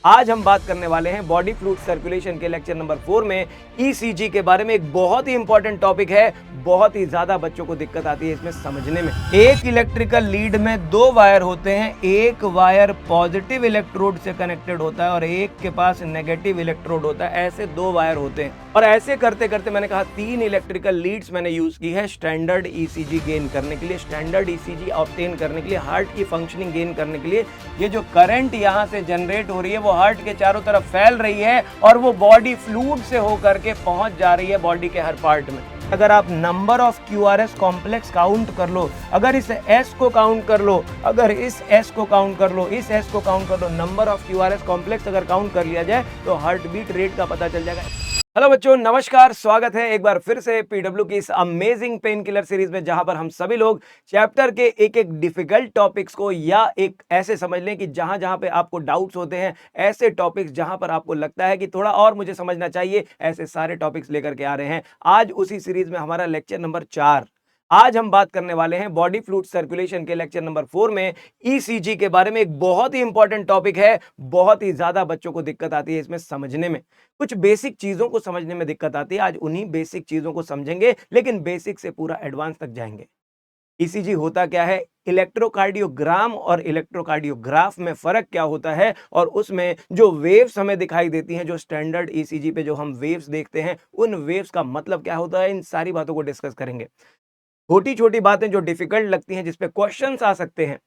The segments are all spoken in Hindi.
आज हम बात करने वाले हैं बॉडी फ्लूइड सर्कुलेशन के लेक्चर नंबर 4 में ईसीजी के बारे में। एक बहुत ही इंपॉर्टेंट टॉपिक है, बहुत ही ज्यादा बच्चों को दिक्कत आती है इसमें समझने में। एक इलेक्ट्रिकल लीड में दो वायर होते हैं, एक वायर पॉजिटिव इलेक्ट्रोड से कनेक्टेड होता है और एक के पास नेगेटिव इलेक्ट्रोड होता है। ऐसे दो वायर होते हैं और ऐसे करते करते मैंने कहा 3 इलेक्ट्रिकल लीड्स मैंने यूज की है स्टैंडर्ड ईसीजी गेन करने के लिए, स्टैंडर्ड ईसीजी ऑब्टेन करने के लिए, हार्ट की फंक्शनिंग गेन करने के लिए। ये जो करंट यहाँ से जनरेट हो रही है वो हार्ट के चारों तरफ फैल रही है और वो बॉडी फ्लूइड से होकर के पहुंच जा रही है बॉडी के हर पार्ट में। अगर आप number of QRS complex count कर लो, अगर इस एस को काउंट कर लो, अगर इस एस को काउंट कर लो, इस एस को काउंट कर लो, नंबर ऑफ क्यूआरएस कॉम्प्लेक्स अगर काउंट कर लिया जाए तो हार्ट बीट रेट का पता चल जाएगा। हेलो बच्चों, नमस्कार, स्वागत है एक बार फिर से पीडब्ल्यू की इस अमेजिंग पेन किलर सीरीज में, जहां पर हम सभी लोग चैप्टर के एक एक डिफिकल्ट टॉपिक्स को, या एक ऐसे समझ लें कि जहां जहां पे आपको डाउट्स होते हैं, ऐसे टॉपिक्स जहां पर आपको लगता है कि थोड़ा और मुझे समझना चाहिए, ऐसे सारे टॉपिक्स लेकर के आ रहे हैं। आज उसी सीरीज में हमारा लेक्चर नंबर 4। आज हम बात करने वाले हैं बॉडी फ्लूइड सर्कुलेशन के लेक्चर नंबर 4 में ईसीजी के बारे में। एक बहुत ही इंपॉर्टेंट टॉपिक है, बहुत ही ज्यादा बच्चों को दिक्कत आती है इसमें समझने में। कुछ बेसिक चीजों को समझने में दिक्कत आती है, आज उन्हीं बेसिक चीजों को समझेंगे, लेकिन बेसिक से पूरा एडवांस तक जाएंगे। ईसीजी होता क्या है, इलेक्ट्रोकार्डियोग्राम और इलेक्ट्रोकार्डियोग्राफ में फर्क क्या होता है, और उसमें जो वेव्स हमें दिखाई देती हैं, जो स्टैंडर्ड ईसीजी पे जो हम वेव्स देखते हैं, उन वेव्स का मतलब क्या होता है, इन सारी बातों को डिस्कस करेंगे। छोटी छोटी बातें जो डिफिकल्ट लगती हैं, जिसपे क्वेश्चंस आ सकते हैं,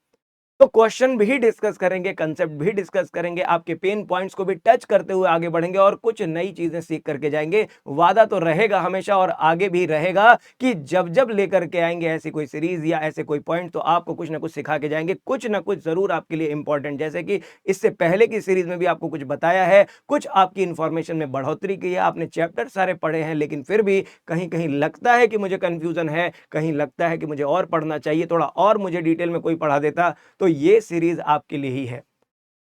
तो क्वेश्चन भी डिस्कस करेंगे, कंसेप्ट भी डिस्कस करेंगे, आपके पेन पॉइंट्स को भी टच करते हुए आगे बढ़ेंगे और कुछ नई चीजें सीख करके जाएंगे। वादा तो रहेगा हमेशा और आगे भी रहेगा कि जब जब लेकर के आएंगे ऐसी कोई सीरीज या ऐसे कोई पॉइंट, तो आपको कुछ ना कुछ सिखा के जाएंगे, कुछ ना कुछ जरूर आपके लिए इंपॉर्टेंट। जैसे कि इससे पहले की सीरीज में भी आपको कुछ बताया है, कुछ आपकी इंफॉर्मेशन में बढ़ोतरी की है, आपने चैप्टर सारे पढ़े हैं, लेकिन फिर भी कहीं कहीं लगता है कि मुझे कंफ्यूजन है, कहीं लगता है कि मुझे और पढ़ना चाहिए, थोड़ा और मुझे डिटेल में कोई पढ़ा देता, तो ये सीरीज आपके लिए ही है।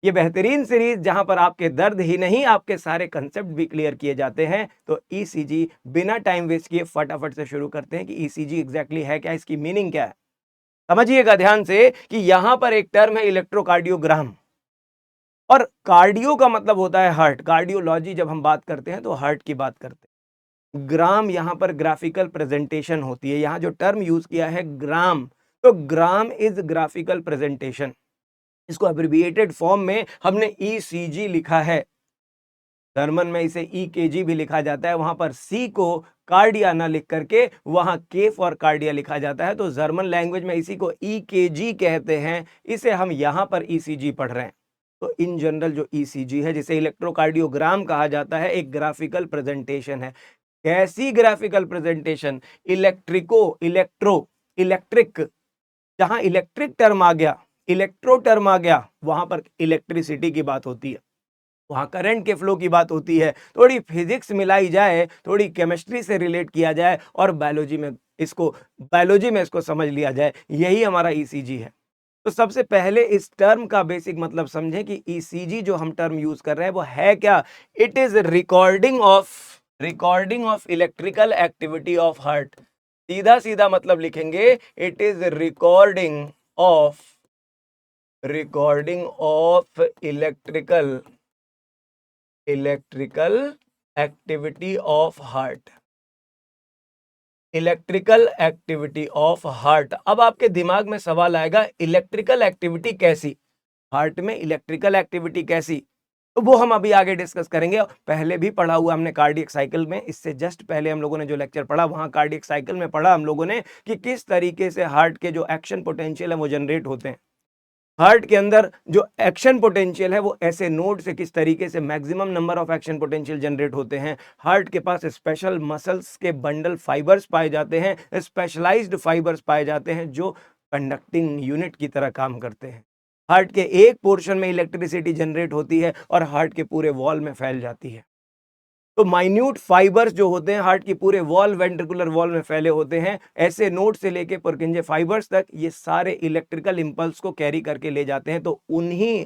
ये बेहतरीन सीरीज जहां पर आपके दर्द ही नहीं, आपके सारे कंसेप्ट भी क्लियर किए जाते हैं। तो ईसीजी बिना टाइम वेस्ट किए फटाफट से शुरू करते हैं कि ईसीजी एग्जैक्टली है क्या, इसकी मीनिंग क्या है। समझिएगा ध्यान से कि यहां पर एक टर्म है इलेक्ट्रोकार्डियोग्राम, और कार्डियो का मतलब होता है हार्ट। कार्डियोलॉजी जब हम बात करते हैं तो हार्ट की बात करते हैं। ग्राम यहां पर ग्राफिकल प्रेजेंटेशन होती है, यहां जो टर्म यूज किया है ग्राम, तो ग्राम इज ग्राफिकल प्रेजेंटेशन। इसको एब्रिविएटेड फॉर्म में हमने ईसीजी लिखा है। जर्मन में इसे ईकेजी भी लिखा जाता है, वहां पर सी को कार्डिया ना लिख करके वहां के फॉर कार्डिया लिखा जाता है, तो जर्मन लैंग्वेज में इसी को ईकेजी कहते हैं, इसे हम यहां पर ईसीजी पढ़ रहे हैं। तो इन जनरल जो ईसीजी है, जिसे इलेक्ट्रोकार्डियोग्राम कहा जाता है, एक ग्राफिकल प्रेजेंटेशन है। कैसी ग्राफिकल प्रेजेंटेशन? इलेक्ट्रिक, जहां इलेक्ट्रिक टर्म आ गया, इलेक्ट्रो टर्म आ गया, वहां पर इलेक्ट्रिसिटी की बात होती है, वहां करंट के फ्लो की बात होती है। थोड़ी फिजिक्स मिलाई जाए, थोड़ी केमिस्ट्री से रिलेट किया जाए और बायोलॉजी में इसको समझ लिया जाए, यही हमारा ईसीजी है। तो सबसे पहले इस टर्म का बेसिक मतलब समझें कि ईसीजी जो हम टर्म यूज कर रहे हैं वो है क्या। It is recording of electrical activity of heart. सीधा सीधा मतलब लिखेंगे, it is of recording of electrical activity of heart. Electrical activity of heart. अब आपके दिमाग में सवाल आएगा, इलेक्ट्रिकल एक्टिविटी कैसी, हार्ट में इलेक्ट्रिकल एक्टिविटी कैसी? तो वो हम अभी आगे डिस्कस करेंगे। पहले भी पढ़ा हुआ हमने कार्डियक साइकिल में, इससे जस्ट पहले हम लोगों ने जो लेक्चर पढ़ा, वहां कार्डियक साइकिल में पढ़ा हम लोगों ने कि किस तरीके से हार्ट के जो एक्शन पोटेंशियल है वो जनरेट होते हैं। हार्ट के अंदर जो एक्शन पोटेंशियल है वो ऐसे नोड से किस तरीके से maximum number of action potential generate होते हैं। हार्ट के पास स्पेशल मसल्स के बंडल फाइबर्स पाए जाते हैं, स्पेशलाइज्ड फाइबर्स पाए जाते हैं, जो कंडक्टिंग यूनिट की तरह काम करते हैं। हार्ट के एक पोर्शन में इलेक्ट्रिसिटी जनरेट होती है और हार्ट के पूरे वॉल में फैल जाती है। तो माइन्यूट फाइबर्स जो होते हैं हार्ट की पूरे वॉल, वेंट्रिकुलर वॉल में फैले होते हैं, ऐसे नोड से लेके पुरकिंजे फाइबर्स तक, ये सारे इलेक्ट्रिकल इंपल्स को कैरी करके ले जाते हैं। तो उन्हीं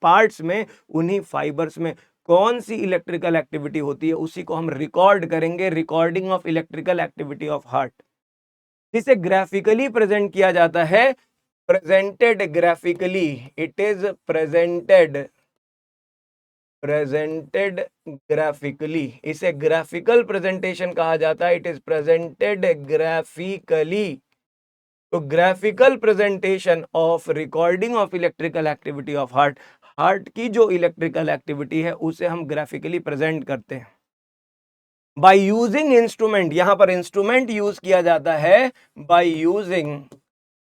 पार्ट्स में, उन्हीं फाइबर्स में कौन सी इलेक्ट्रिकल एक्टिविटी होती है, उसी को हम रिकॉर्ड करेंगे, recording of electrical activity of heart, जिसे ग्राफिकली प्रेजेंट किया जाता है। Presented graphically, it is presented presented graphically, इसे ग्राफिकल प्रेजेंटेशन कहा जाता है। It is presented graphically. तो graphical presentation of recording of electrical activity of heart, heart की जो इलेक्ट्रिकल एक्टिविटी है उसे हम ग्राफिकली प्रेजेंट करते हैं बाय यूजिंग इंस्ट्रूमेंट। यहां पर इंस्ट्रूमेंट यूज किया जाता है बाय यूजिंग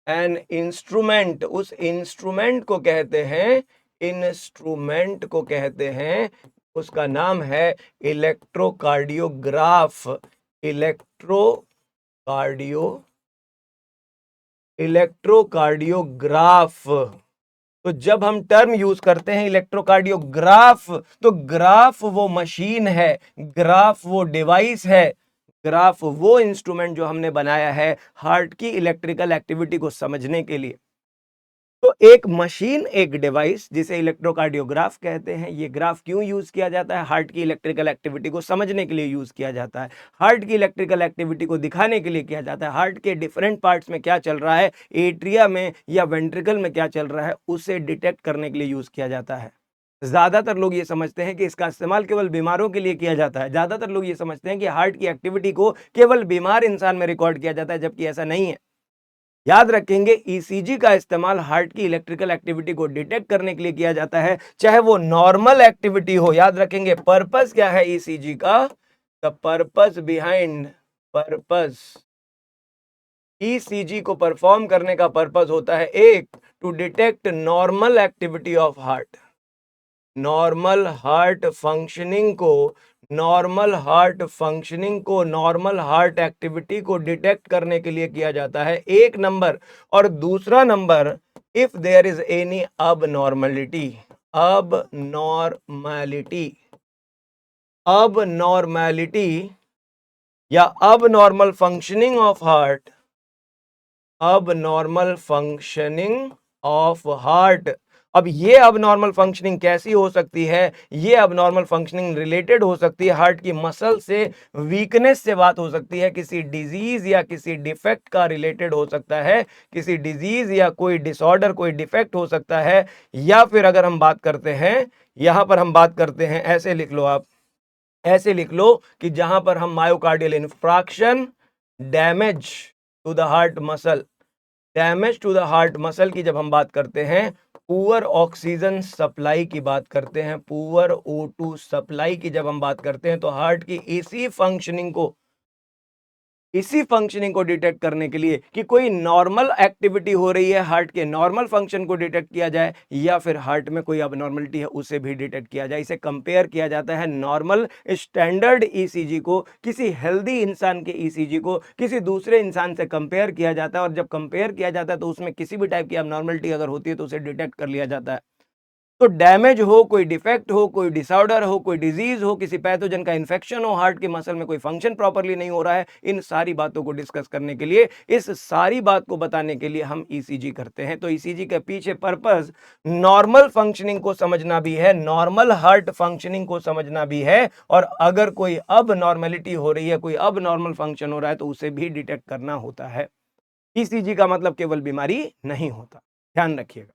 एन इंस्ट्रूमेंट। उस इंस्ट्रूमेंट को कहते हैं, इंस्ट्रूमेंट को कहते हैं, उसका नाम है इलेक्ट्रोकार्डियोग्राफ। इलेक्ट्रोकार्डियोग्राफ। तो जब हम टर्म यूज करते हैं इलेक्ट्रोकार्डियोग्राफ, तो ग्राफ वो मशीन है, ग्राफ वो डिवाइस है, ग्राफ वो इंस्ट्रूमेंट जो हमने बनाया है हार्ट की इलेक्ट्रिकल एक्टिविटी को समझने के लिए। तो एक मशीन, एक डिवाइस जिसे इलेक्ट्रोकार्डियोग्राफ कहते हैं, ये ग्राफ क्यों यूज किया जाता है? हार्ट की इलेक्ट्रिकल एक्टिविटी को समझने के लिए यूज किया जाता है, हार्ट की इलेक्ट्रिकल एक्टिविटी को दिखाने के लिए किया जाता है, हार्ट के डिफरेंट पार्ट्स में क्या चल रहा है, एट्रिया में या वेंट्रिकल में क्या चल रहा है, उसे डिटेक्ट करने के लिए यूज किया जाता है। ज्यादातर लोग ये समझते हैं कि इसका इस्तेमाल केवल बीमारों के लिए किया जाता है। ज्यादातर लोग ये समझते हैं कि हार्ट की एक्टिविटी को केवल बीमार इंसान में रिकॉर्ड किया जाता है, जबकि ऐसा नहीं है। याद रखेंगे, ईसीजी का इस्तेमाल हार्ट की इलेक्ट्रिकल एक्टिविटी को डिटेक्ट करने के लिए किया जाता है, चाहे वो नॉर्मल एक्टिविटी हो। याद रखेंगे, पर्पस क्या है ईसीजी का? The purpose behind, purpose ECG को परफॉर्म करने का पर्पस होता है, एक, to detect normal activity of heart, normal heart functioning को, नॉर्मल हार्ट फंक्शनिंग को, नॉर्मल हार्ट एक्टिविटी को डिटेक्ट करने के लिए किया जाता है, एक नंबर। और दूसरा number, if there is any abnormality, abnormality, abnormality या abnormal functioning of heart, abnormal functioning of heart. अब ये अबनॉर्मल फंक्शनिंग कैसी हो सकती है? ये अबनॉर्मल फंक्शनिंग रिलेटेड हो सकती है हार्ट की मसल से, वीकनेस से बात हो सकती है, किसी डिजीज या किसी डिफेक्ट का रिलेटेड हो सकता है, किसी डिजीज या कोई डिसऑर्डर, कोई डिफेक्ट हो सकता है। या फिर अगर हम बात करते हैं, यहां पर हम बात करते हैं, ऐसे लिख लो आप, ऐसे लिख लो कि जहां पर हम myocardial infarction, damage to the heart muscle, damage to the heart muscle की जब हम बात करते हैं, पुअर ऑक्सीजन सप्लाई की बात करते हैं, पुअर O2 सप्लाई की जब हम बात करते हैं, तो हार्ट की इसी फंक्शनिंग को डिटेक्ट करने के लिए कि कोई नॉर्मल एक्टिविटी हो रही है, हार्ट के नॉर्मल फंक्शन को डिटेक्ट किया जाए, या फिर हार्ट में कोई अबनॉर्मलिटी है उसे भी डिटेक्ट किया जाए। इसे कंपेयर किया जाता है नॉर्मल स्टैंडर्ड ईसीजी को, किसी हेल्दी इंसान के ईसीजी को किसी दूसरे इंसान से कंपेयर किया जाता है, और जब कंपेयर किया जाता है तो उसमें किसी भी टाइप की अबनॉर्मलिटी अगर होती है तो उसे डिटेक्ट कर लिया जाता है। तो डैमेज हो, कोई डिफेक्ट हो, कोई डिसऑर्डर हो, कोई डिजीज हो, किसी पैथोजन का इन्फेक्शन हो, हार्ट के मसल में कोई फंक्शन प्रॉपर्ली नहीं हो रहा है, इन सारी बातों को डिस्कस करने के लिए, इस सारी बात को बताने के लिए हम ईसीजी करते हैं। तो ईसीजी के पीछे पर्पस नॉर्मल फंक्शनिंग को समझना भी है, नॉर्मल हार्ट फंक्शनिंग को समझना भी है, और अगर कोई अब नॉर्मेलिटी हो रही है, कोई अब नॉर्मल फंक्शन हो रहा है, तो उसे भी डिटेक्ट करना होता है। ईसीजी का मतलब केवल बीमारी नहीं होता, ध्यान रखिएगा।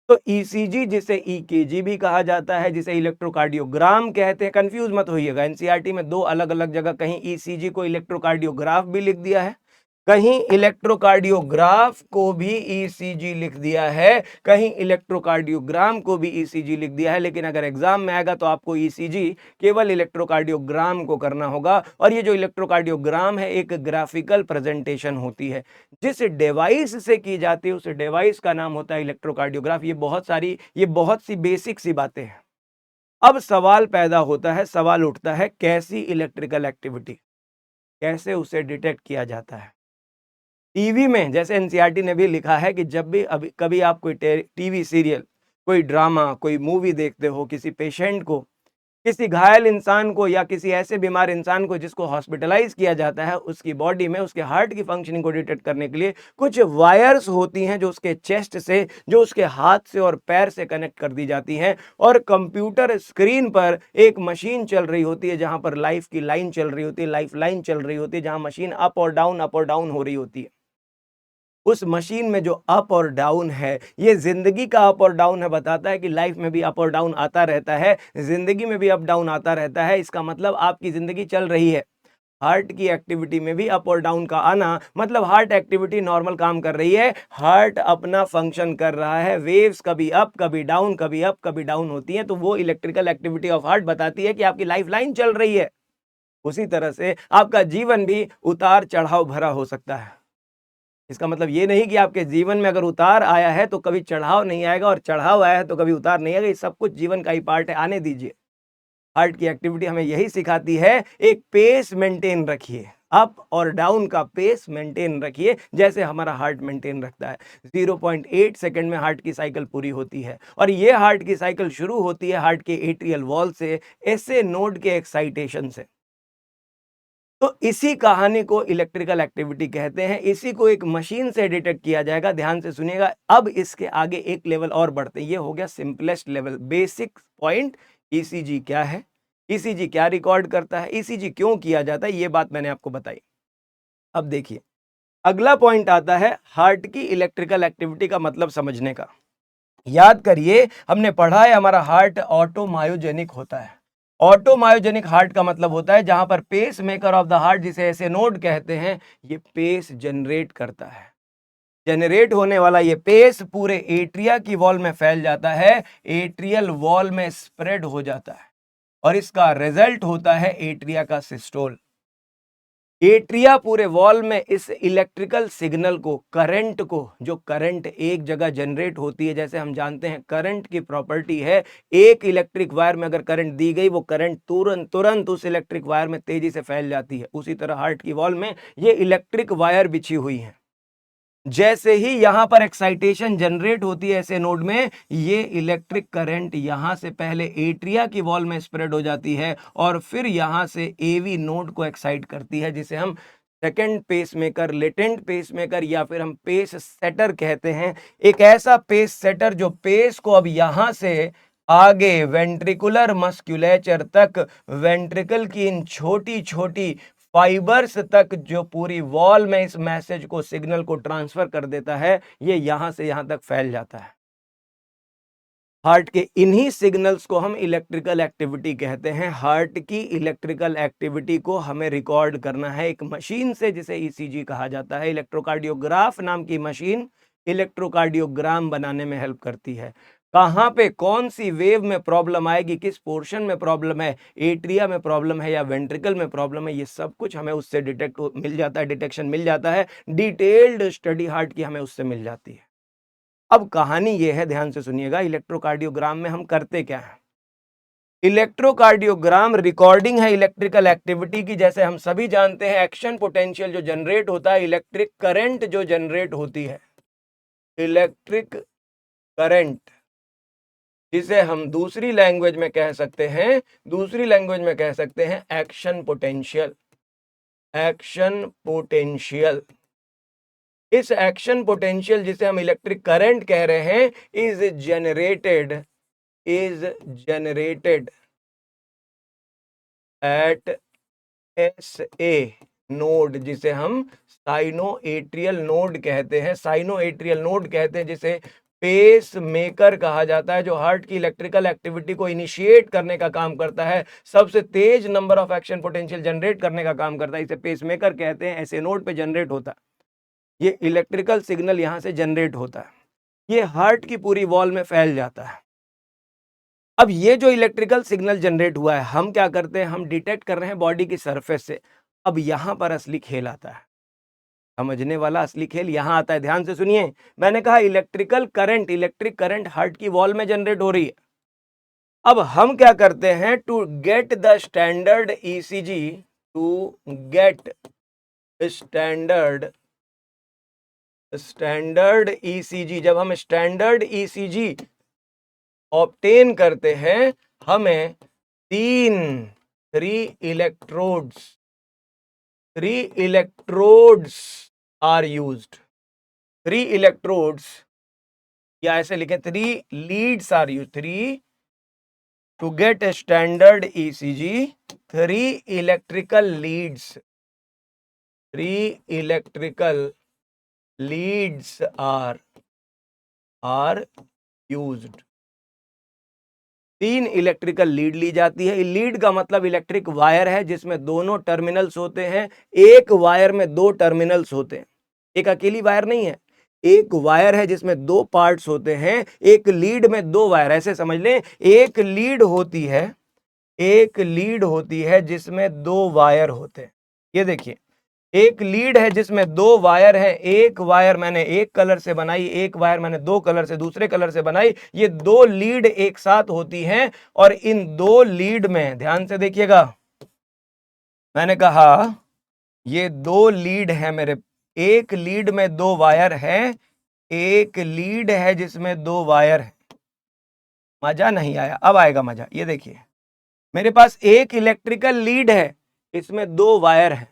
तो ईसीजी, जिसे ईकेजी भी कहा जाता है, जिसे इलेक्ट्रोकार्डियोग्राम कहते हैं, कंफ्यूज मत होइएगा, एनसीईआरटी में दो अलग अलग जगह कहीं ईसीजी को इलेक्ट्रोकार्डियोग्राफ भी लिख दिया है, कहीं इलेक्ट्रोकार्डियोग्राफ को भी ईसीजी लिख दिया है, कहीं इलेक्ट्रोकार्डियोग्राम को भी ईसीजी लिख दिया है। लेकिन अगर एग्जाम में आएगा तो आपको ईसीजी केवल इलेक्ट्रोकार्डियोग्राम को करना होगा। और ये जो इलेक्ट्रोकार्डियोग्राम है, एक ग्राफिकल प्रेजेंटेशन होती है जिस डिवाइस से की जाती है, उस डिवाइस का नाम होता है इलेक्ट्रोकार्डियोग्राफ। ये बहुत सी बेसिक सी बातें हैं। अब सवाल पैदा होता है, सवाल उठता है, कैसी इलेक्ट्रिकल एक्टिविटी, कैसे उसे डिटेक्ट किया जाता है? टीवी में, जैसे एनसीईआरटी ने भी लिखा है कि जब भी कभी आप कोई टीवी सीरियल, कोई ड्रामा, कोई मूवी देखते हो, किसी पेशेंट को, किसी घायल इंसान को, या किसी ऐसे बीमार इंसान को जिसको हॉस्पिटलाइज किया जाता है, उसकी बॉडी में उसके हार्ट की फंक्शनिंग को डिटेक्ट करने के लिए कुछ वायर्स होती हैं जो उसके चेस्ट से, जो उसके हाथ से और पैर से कनेक्ट कर दी जाती हैं, और कंप्यूटर स्क्रीन पर एक मशीन चल रही होती है जहां पर लाइफ की लाइन चल रही होती है, लाइफ लाइन चल रही होती है, जहां मशीन अप और डाउन हो रही होती है। उस मशीन में जो अप और डाउन है, ये ज़िंदगी का अप और डाउन है, बताता है कि लाइफ में भी अप और डाउन आता रहता है, ज़िंदगी में भी अप डाउन आता रहता है। इसका मतलब आपकी ज़िंदगी चल रही है। हार्ट की एक्टिविटी में भी अप और डाउन का आना मतलब हार्ट एक्टिविटी नॉर्मल काम कर रही है, हार्ट अपना फंक्शन कर रहा है। वेव्स कभी अप कभी डाउन, कभी अप कभी डाउन होती हैं, तो वो इलेक्ट्रिकल एक्टिविटी ऑफ हार्ट बताती है कि आपकी लाइफ लाइन चल रही है। उसी तरह से आपका जीवन भी उतार चढ़ाव भरा हो सकता है। इसका मतलब ये नहीं कि आपके जीवन में अगर उतार आया है तो कभी चढ़ाव नहीं आएगा, और चढ़ाव आया है तो कभी उतार नहीं आएगा। ये सब कुछ जीवन का ही पार्ट है, आने दीजिए। हार्ट की एक्टिविटी हमें यही सिखाती है, एक पेस मेंटेन रखिए, अप और डाउन का पेस मेंटेन रखिए, जैसे हमारा हार्ट मेंटेन रखता है। 0.8 सेकंड में हार्ट की साइकिल पूरी होती है, और ये हार्ट की साइकिल शुरू होती है हार्ट के एट्रियल वॉल से, एसए नोड के एक्साइटेशन से। तो इसी कहानी को इलेक्ट्रिकल एक्टिविटी कहते हैं। इसी को एक मशीन से डिटेक्ट किया जाएगा। ध्यान से सुनिएगा। अब इसके आगे एक लेवल और बढ़ते हैं। ये हो गया simplest level, basic point. ECG क्या है, ईसीजी क्या रिकॉर्ड करता है, ईसीजी क्यों किया जाता है, ये बात मैंने आपको बताई। अब देखिए, अगला पॉइंट आता है हार्ट की इलेक्ट्रिकल एक्टिविटी का मतलब समझने का। याद करिए, हमने पढ़ा है हमारा हार्ट ऑटोमायोजेनिक होता है। ऑटोमायोजेनिक हार्ट का मतलब होता है जहां पर pacemaker of the heart, जिसे ऐसे नोड कहते हैं, ये पेस जनरेट करता है। जनरेट होने वाला ये पेस पूरे एट्रिया की वॉल में फैल जाता है, एट्रियल वॉल में स्प्रेड हो जाता है, और इसका रिजल्ट होता है एट्रिया का सिस्टोल। एट्रिया पूरे वॉल में इस इलेक्ट्रिकल सिग्नल को, करंट को, जो करंट एक जगह जनरेट होती है, जैसे हम जानते हैं करंट की प्रॉपर्टी है, एक इलेक्ट्रिक वायर में अगर करंट दी गई, वो करंट तुरंत तुरंत उस इलेक्ट्रिक वायर में तेजी से फैल जाती है। उसी तरह हार्ट की वॉल में ये इलेक्ट्रिक वायर बिछी हुई है। जैसे ही यहां पर एक्साइटेशन जनरेट होती है ऐसे नोड में, ये इलेक्ट्रिक करंट यहां से पहले एट्रिया की वॉल में स्प्रेड हो जाती है, और फिर यहां से एवी नोड को एक्साइट करती है, जिसे हम second pacemaker, latent pacemaker, या फिर हम पेस सेटर कहते हैं। एक ऐसा पेस सेटर जो पेस को अब यहां से आगे वेंट्रिकुलर मस्कुलेचर तक, वेंट्रिकल की इन छोटी छोटी फाइबर्स तक, जो पूरी वॉल में इस मैसेज को, सिग्नल को ट्रांसफर कर देता है, ये यहां से यहां तक फैल जाता है। हार्ट के इन्हीं सिग्नल्स को हम इलेक्ट्रिकल एक्टिविटी कहते हैं। हार्ट की इलेक्ट्रिकल एक्टिविटी को हमें रिकॉर्ड करना है एक मशीन से, जिसे ईसीजी कहा जाता है। इलेक्ट्रोकार्डियोग्राफ नाम की मशीन इलेक्ट्रोकार्डियोग्राम बनाने में हेल्प करती है। कहाँ पे कौन सी वेव में प्रॉब्लम आएगी, किस पोर्शन में प्रॉब्लम है, एट्रिया में प्रॉब्लम है या वेंट्रिकल में प्रॉब्लम है, ये सब कुछ हमें उससे मिल जाता है, डिटेक्शन मिल जाता है। डिटेल्ड स्टडी हार्ट की हमें उससे मिल जाती है। अब कहानी ये है, ध्यान से सुनिएगा, इलेक्ट्रोकार्डियोग्राम में हम करते क्या है। इलेक्ट्रोकार्डियोग्राम रिकॉर्डिंग है इलेक्ट्रिकल एक्टिविटी की। जैसे हम सभी जानते हैं, एक्शन पोटेंशियल जो जनरेट होता है, इलेक्ट्रिक करंट जो जनरेट होती है, इलेक्ट्रिक करंट, जिसे हम दूसरी लैंग्वेज में कह सकते हैं, दूसरी लैंग्वेज में कह सकते हैं एक्शन पोटेंशियल। एक्शन पोटेंशियल, इस एक्शन पोटेंशियल जिसे हम इलेक्ट्रिक करंट कह रहे हैं, is generated at S A node, जिसे हम साइनोएट्रियल नोड कहते हैं। साइनोएट्रियल नोड कहते हैं जिसे पेस मेकर कहा जाता है, जो हार्ट की इलेक्ट्रिकल एक्टिविटी को इनिशिएट करने का काम करता है, सबसे तेज number of action potential generate करने का काम करता है। इसे पेस मेकर कहते हैं। ऐसे नोड पे जनरेट होता है ये इलेक्ट्रिकल सिग्नल, यहां से जनरेट होता है, ये हार्ट की पूरी वॉल में फैल जाता है। अब ये जो इलेक्ट्रिकल सिग्नल जनरेट हुआ है, हम क्या करते हैं, हम डिटेक्ट कर रहे हैं बॉडी की सरफेस से। अब यहां पर असली खेल आता है, समझने वाला असली खेल यहां आता है। ध्यान से सुनिए, मैंने कहा electrical current, electric current heart की वॉल में जनरेट हो रही है। अब हम क्या करते हैं, to get the standard ECG, to get standard standard ECG, जब हम स्टैंडर्ड ईसीजी ऑब्टेन करते हैं, हमें three electrodes are used. Three electrodes, या ऐसे लिखें, three leads are use. Three, to get a standard ECG, three electrical leads, three electrical leads are used. 3 electrical lead ली जाती है। लीड का मतलब इलेक्ट्रिक वायर है जिसमें दोनों टर्मिनल्स होते हैं। एक वायर में 2 टर्मिनल्स होते हैं, एक अकेली वायर नहीं है, एक वायर है जिसमें 2 पार्ट्स होते हैं। एक लीड में 2 वायर, ऐसे समझ लें, एक लीड होती है, एक लीड होती है जिसमें 2 वायर होते हैं। ये देखिए, एक लीड है जिसमें 2 वायर है। एक वायर मैंने एक कलर से बनाई, एक वायर मैंने 2 कलर से, दूसरे कलर से बनाई। ये 2 लीड एक साथ होती हैं और इन 2 लीड में ध्यान से देखिएगा, मैंने कहा ये 2 लीड है मेरे, एक लीड में 2 वायर है, एक लीड है जिसमें 2 वायर है। मजा नहीं आया? अब आएगा मजा। ये देखिए, मेरे पास एक इलेक्ट्रिकल लीड है, इसमें 2 वायर है।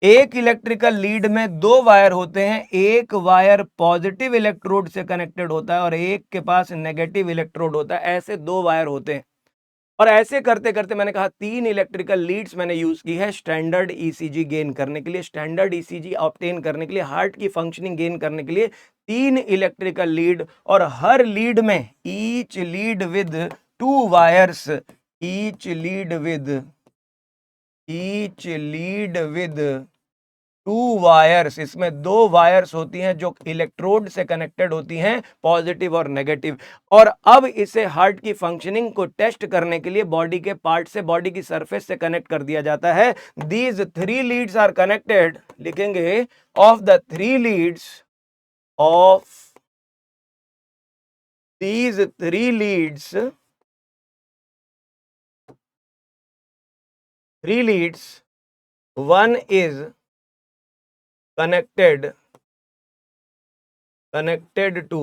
एक इलेक्ट्रिकल लीड में 2 वायर होते हैं, एक वायर पॉजिटिव इलेक्ट्रोड से कनेक्टेड होता है और एक के पास नेगेटिव इलेक्ट्रोड होता है। ऐसे 2 वायर होते हैं और ऐसे करते करते मैंने कहा 3 इलेक्ट्रिकल लीड्स मैंने यूज की है स्टैंडर्ड ईसीजी गेन करने के लिए, स्टैंडर्ड ईसीजी ऑब्टेन करने के लिए, हार्ट की फंक्शनिंग गेन करने के लिए 3 इलेक्ट्रिकल लीड, और हर लीड में each lead with 2 wires, each lead with two wires, इसमें 2 वायर्स होती हैं जो इलेक्ट्रोड से कनेक्टेड होती हैं, पॉजिटिव और नेगेटिव। और अब इसे हार्ट की फंक्शनिंग को टेस्ट करने के लिए बॉडी के पार्ट से, बॉडी की सरफेस से कनेक्ट कर दिया जाता है। दीज 3 लीड्स आर कनेक्टेड, लिखेंगे of the 3 leads, of these 3 leads, 3 leads, one is connected to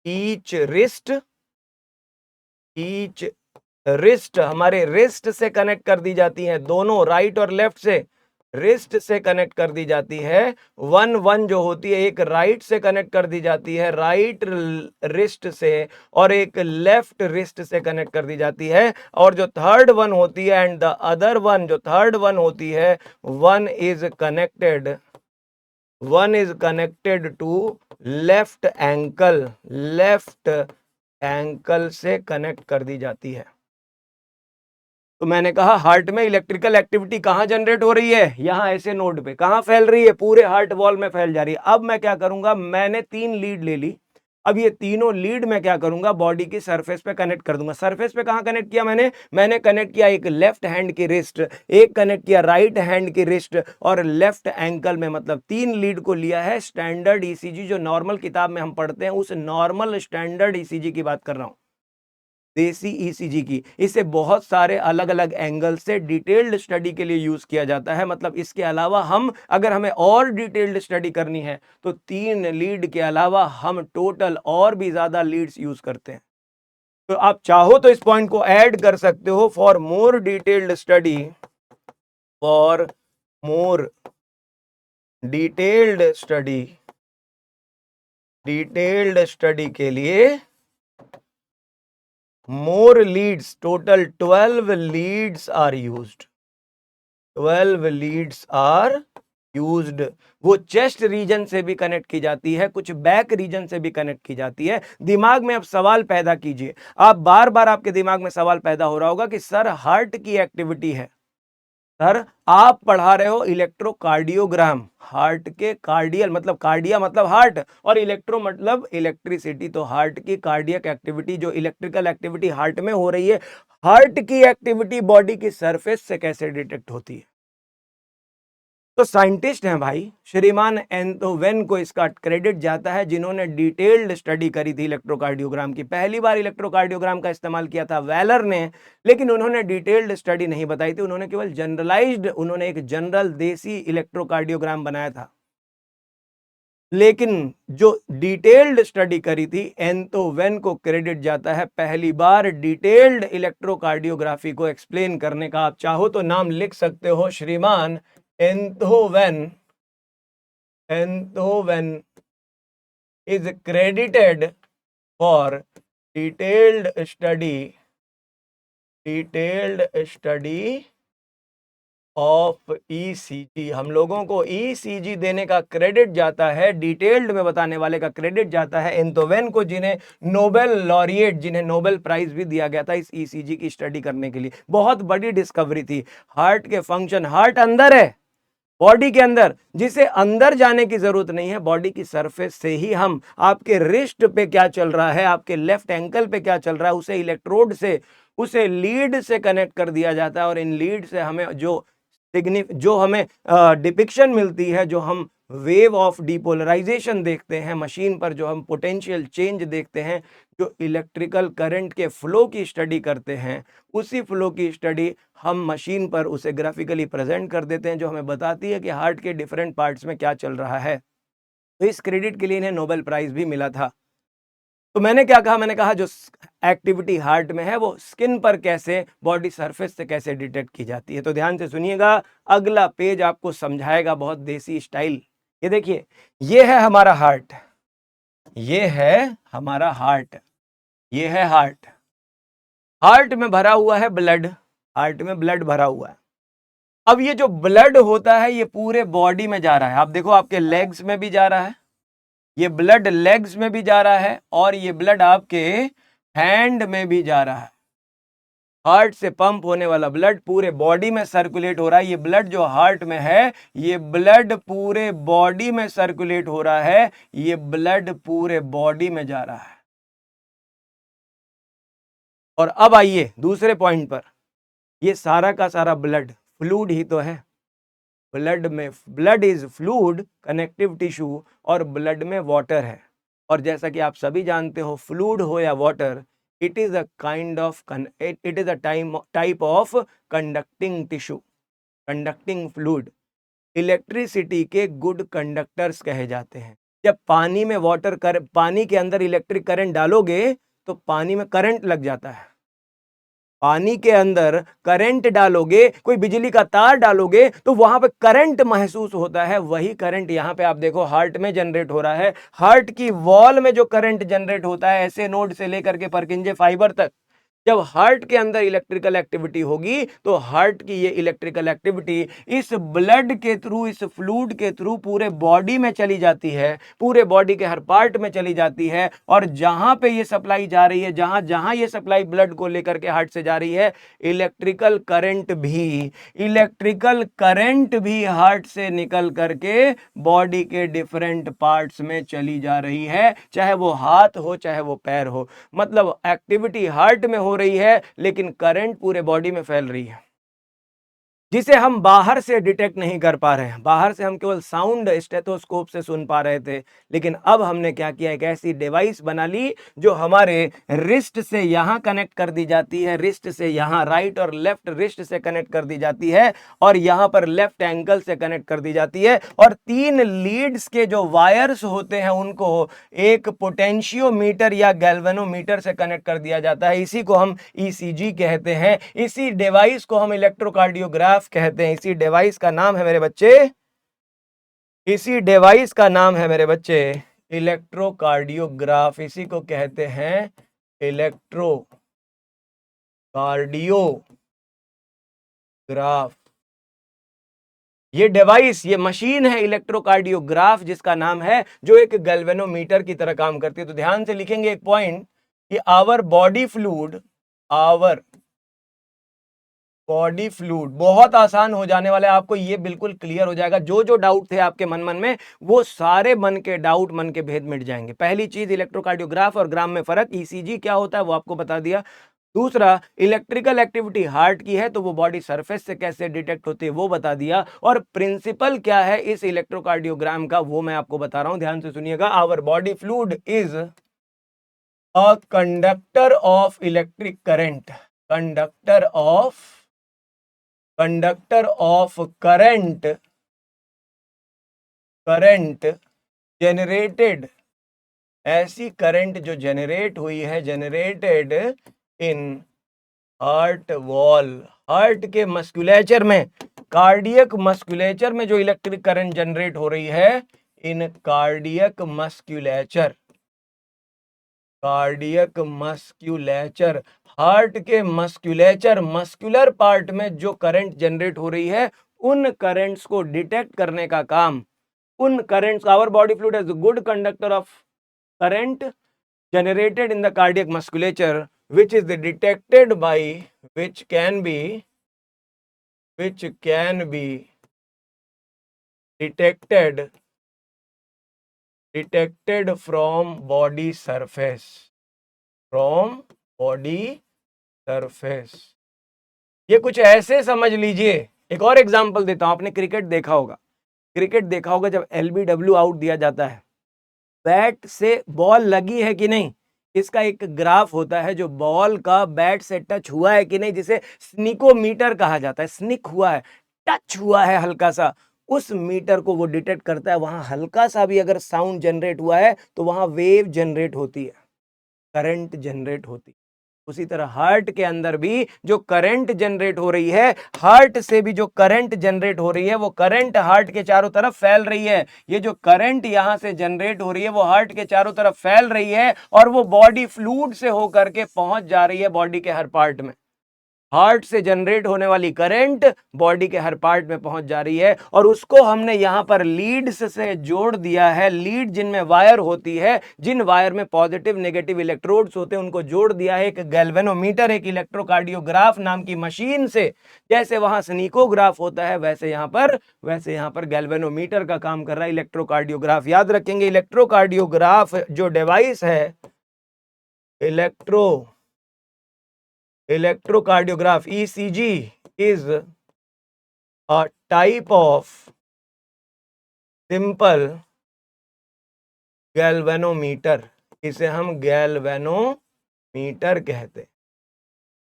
each wrist, each wrist हमारे रिस्ट से कनेक्ट कर दी जाती है, दोनों राइट और लेफ्ट से रिस्ट से कनेक्ट कर दी जाती है। वन जो होती है, एक राइट से कनेक्ट कर दी जाती है, राइट रिस्ट से, और एक लेफ्ट रिस्ट से कनेक्ट कर दी जाती है। और जो थर्ड वन होती है, एंड द अदर वन, जो थर्ड वन होती है, one is connected to left ankle से कनेक्ट कर दी जाती है। तो मैंने कहा हार्ट में इलेक्ट्रिकल एक्टिविटी कहां जनरेट हो रही है? यहां ऐसे नोड पे। कहां फैल रही है? पूरे हार्ट वॉल में फैल जा रही है। अब मैं क्या करूंगा, मैंने 3 लीड ले ली, अब ये तीनों लीड मैं क्या करूंगा, बॉडी की सरफेस पे कनेक्ट कर दूंगा। सरफेस पे कहां कनेक्ट किया मैंने कनेक्ट किया एक लेफ्ट हैंड की रिस्ट, एक कनेक्ट किया राइट हैंड की रिस्ट, और लेफ्ट एंकल में, मतलब 3 लीड को लिया है स्टैंडर्ड ईसीजी, जो नॉर्मल किताब में हम पढ़ते हैं उस नॉर्मल स्टैंडर्ड ईसीजी की बात कर रहा हूं, देसी ईसीजी की। इसे बहुत सारे अलग अलग एंगल से डिटेल्ड स्टडी के लिए यूज किया जाता है। मतलब इसके अलावा हम, अगर हमें और डिटेल्ड स्टडी करनी है तो 3 लीड के अलावा हम टोटल और भी ज्यादा लीड्स यूज करते हैं। तो आप चाहो तो इस पॉइंट को ऐड कर सकते हो, for more detailed study, for more detailed study के लिए more leads, total 12 leads are used, 12 leads are used। वो चेस्ट रीजन से भी कनेक्ट की जाती है, कुछ बैक रीजन से भी कनेक्ट की जाती है। दिमाग में अब सवाल पैदा कीजिए, आप बार बार आपके दिमाग में सवाल पैदा हो रहा होगा कि सर हार्ट की एक्टिविटी है, सर आप पढ़ा रहे हो इलेक्ट्रोकार्डियोग्राम, हार्ट के कार्डियल मतलब कार्डिया मतलब हार्ट, और इलेक्ट्रो मतलब इलेक्ट्रिसिटी, तो हार्ट की कार्डियक एक्टिविटी, जो इलेक्ट्रिकल एक्टिविटी हार्ट में हो रही है, हार्ट की एक्टिविटी बॉडी की सरफेस से कैसे डिटेक्ट होती है? तो साइंटिस्ट हैं भाई, श्रीमान एंथोवेन को इसका क्रेडिट जाता है, जिन्होंने डिटेल्ड स्टडी करी थी इलेक्ट्रोकार्डियोग्राम की। पहली बार इलेक्ट्रोकार्डियोग्राम का इस्तेमाल किया था वेलर ने, लेकिन उन्होंने डिटेल्ड स्टडी नहीं बताई थी, उन्होंने केवल जनरलाइज्ड, उन्होंने एक जनरल देसी इलेक्ट्रोकार्डियोग्राम बनाया था। लेकिन जो डिटेल्ड स्टडी करी थी, एंथोवेन को क्रेडिट जाता है पहली बार डिटेल्ड इलेक्ट्रोकार्डियोग्राफी को एक्सप्लेन करने का। आप चाहो तो नाम लिख सकते हो, श्रीमान Einthoven is credited for detailed study of ECG. हम लोगों को ईसीजी देने का क्रेडिट जाता है, डिटेल्ड में बताने वाले का क्रेडिट जाता है एंटोवेन को, जिन्हें नोबेल लॉरिएट, जिन्हें नोबेल प्राइज भी दिया गया था इस ईसीजी की स्टडी करने के लिए। बहुत बड़ी डिस्कवरी थी। हार्ट के फंक्शन, हार्ट अंदर है बॉडी के अंदर, जिसे अंदर जाने की जरूरत नहीं है, बॉडी की सरफेस से ही हम आपके रिस्ट पे क्या चल रहा है, आपके लेफ्ट एंकल पे क्या चल रहा है, उसे इलेक्ट्रोड से, उसे लीड से कनेक्ट कर दिया जाता है। और इन लीड से हमें जो हमें डिपिक्शन मिलती है, जो हम वेव ऑफ डिपोलराइजेशन देखते हैं मशीन पर, जो हम पोटेंशियल चेंज देखते हैं, जो इलेक्ट्रिकल करंट के फ्लो की स्टडी करते हैं, उसी फ्लो की स्टडी हम मशीन पर उसे ग्राफिकली प्रेजेंट कर देते हैं, जो हमें बताती है कि हार्ट के डिफरेंट पार्ट्स में क्या चल रहा है। तो इस क्रेडिट के लिए इन्हें नोबेल प्राइज भी मिला था। तो मैंने क्या कहा, मैंने कहा जो एक्टिविटी हार्ट में है वो स्किन पर कैसे, बॉडी सरफेस से कैसे डिटेक्ट की जाती है। तो ध्यान से सुनिएगा, अगला पेज आपको समझाएगा बहुत देसी स्टाइल। ये देखिए, ये है हमारा हार्ट, ये है हमारा हार्ट, ये है हार्ट। हार्ट में भरा हुआ है ब्लड, हार्ट में ब्लड भरा हुआ है। अब ये जो ब्लड होता है ये पूरे बॉडी में जा रहा है। आप देखो, आपके लेग्स में भी जा रहा है, ये ब्लड लेग्स में भी जा रहा है, और ये ब्लड आपके हैंड में भी जा रहा है। हार्ट से पंप होने वाला ब्लड पूरे बॉडी में सर्कुलेट हो रहा है। ये ब्लड जो हार्ट में है, ये ब्लड पूरे बॉडी में सर्कुलेट हो रहा है, ये ब्लड पूरे बॉडी में जा रहा है। और अब आइए दूसरे पॉइंट पर, ये सारा का सारा ब्लड फ्लूइड ही तो है। ब्लड में, blood is fluid, connective tissue, और ब्लड में वाटर है। और जैसा कि आप सभी जानते हो, फ्लूइड हो या water, it is a kind of, it is a type of conducting tissue, conducting fluid. Electricity के गुड कंडक्टर्स कहे जाते हैं। जब पानी में पानी के अंदर इलेक्ट्रिक करंट डालोगे तो पानी में करंट लग जाता है। पानी के अंदर करंट डालोगे, कोई बिजली का तार डालोगे, तो वहां पे करंट महसूस होता है। वही करंट यहां पे आप देखो हार्ट में जनरेट हो रहा है। हार्ट की वॉल में जो करंट जनरेट होता है, ऐसे नोड से लेकर के परकिंजे फाइबर तक, जब हार्ट के अंदर इलेक्ट्रिकल एक्टिविटी होगी तो हार्ट की ये इलेक्ट्रिकल एक्टिविटी इस ब्लड के थ्रू, इस फ्लूइड के थ्रू पूरे बॉडी में चली जाती है, पूरे बॉडी के हर पार्ट में चली जाती है। और जहां पे ये सप्लाई जा रही है, जहां जहां ये सप्लाई ब्लड को लेकर के हार्ट से जा रही है, इलेक्ट्रिकल करंट भी हार्ट से निकल करके बॉडी के डिफरेंट पार्ट्स में चली जा रही है, चाहे वो हाथ हो चाहे वो पैर हो। मतलब एक्टिविटी हार्ट में हो रही है, लेकिन करंट पूरे बॉडी में फैल रही है, जिसे हम बाहर से डिटेक्ट नहीं कर पा रहे हैं। बाहर से हम केवल साउंड स्टेथोस्कोप से सुन पा रहे थे, लेकिन अब हमने क्या किया, एक ऐसी डिवाइस बना ली जो हमारे रिस्ट से यहां कनेक्ट कर दी जाती है, रिस्ट से यहां, राइट और लेफ्ट रिस्ट से कनेक्ट कर दी जाती है, और यहां पर लेफ्ट एंकल से कनेक्ट कर दी जाती है। और 3 लीड्स के जो वायर्स होते हैं उनको एक पोटेंशियोमीटर या गैल्वेनोमीटर से कनेक्ट कर दिया जाता है। इसी को हम ईसीजी कहते हैं। इसी डिवाइस को हम इलेक्ट्रोकार्डियोग्राफ कहते हैं। इसी डिवाइस का नाम है मेरे बच्चे, इसी डिवाइस का नाम है मेरे बच्चे इलेक्ट्रोकार्डियोग्राफ। इसी को कहते हैं इलेक्ट्रोकार्डियोग्राफ। ये डिवाइस, ये मशीन है इलेक्ट्रोकार्डियोग्राफ, जिसका नाम है, जो एक गैल्वेनोमीटर की तरह काम करती है। तो ध्यान से लिखेंगे एक पॉइंट कि our body fluid, our body fluid, बहुत आसान हो जाने वाला है आपको, ये बिल्कुल क्लियर हो जाएगा। जो जो डाउट थे आपके मन में, वो सारे मन के डाउट, मन के भेद मिट जाएंगे। पहली चीज, इलेक्ट्रोकार्डियोग्राफ और ग्राम में फर्क, ईसीजी क्या होता है वो आपको बता दिया। दूसरा, इलेक्ट्रिकल एक्टिविटी हार्ट की है तो वो बॉडी सरफेस से कैसे डिटेक्ट होती है वो बता दिया। और प्रिंसिपल क्या है इस इलेक्ट्रोकार्डियोग्राम का वो मैं आपको बता रहा हूं, ध्यान से सुनिएगा। Our body fluid is a conductor of electric current, conductor of current generated, ऐसी करंट जो जनरेट हुई है, generated in heart wall, heart के मस्कुलेचर में, कार्डियक मस्कुलेचर में जो इलेक्ट्रिक करंट जनरेट हो रही है, in cardiac musculature, cardiac musculature, heart के मस्क्यूलेचर, मस्कुलर पार्ट में जो करंट जनरेट हो रही है उन करंट्स को डिटेक्ट करने का काम, उन currents, our body fluid is good conductor of current generated in the cardiac musculature which is detected by, which can be detected from body surface, from body surface। ये कुछ ऐसे समझ लीजिए, एक और एग्जांपल देता हूं। आपने क्रिकेट देखा होगा, जब एलबीडब्ल्यू आउट दिया जाता है, बैट से बॉल लगी है कि नहीं, इसका एक ग्राफ होता है जो बॉल का बैट से टच हुआ है कि नहीं, जिसे स्निकोमीटर कहा जाता है। स्निक हुआ है, टच हुआ है हल्का सा, उस मीटर को वो डिटेक्ट करता है। वहां हल्का सा भी अगर साउंड जनरेट हुआ है तो वहां वेव जनरेट होती है, करंट जनरेट होती है। उसी तरह हार्ट के अंदर भी जो करंट जनरेट हो रही है, हार्ट से भी जो करंट जनरेट हो रही है, वो करंट हार्ट के चारों तरफ फैल रही है। ये जो करंट यहां से जनरेट हो रही है वो हार्ट के चारों तरफ फैल रही है और वो बॉडी फ्लूइड से होकर के पहुंच जा रही है बॉडी के हर पार्ट में। हार्ट से जनरेट होने वाली करंट बॉडी के हर पार्ट में पहुंच जा रही है और उसको हमने यहां पर लीड्स से जोड़ दिया है। लीड जिनमें वायर होती है, जिन वायर में पॉजिटिव नेगेटिव इलेक्ट्रोड्स होते हैं, उनको जोड़ दिया है एक गैल्वेनोमीटर, एक इलेक्ट्रोकार्डियोग्राफ नाम की मशीन से। जैसे वहां स्नीकोग्राफ होता है वैसे यहां पर गैल्वेनोमीटर का काम कर रहा है इलेक्ट्रोकार्डियोग्राफ। याद रखेंगे, इलेक्ट्रोकार्डियोग्राफ जो डिवाइस है, electrocardiograph ECG is a type of simple galvanometer. इसे हम गैल्वेनोमीटर कहते हैं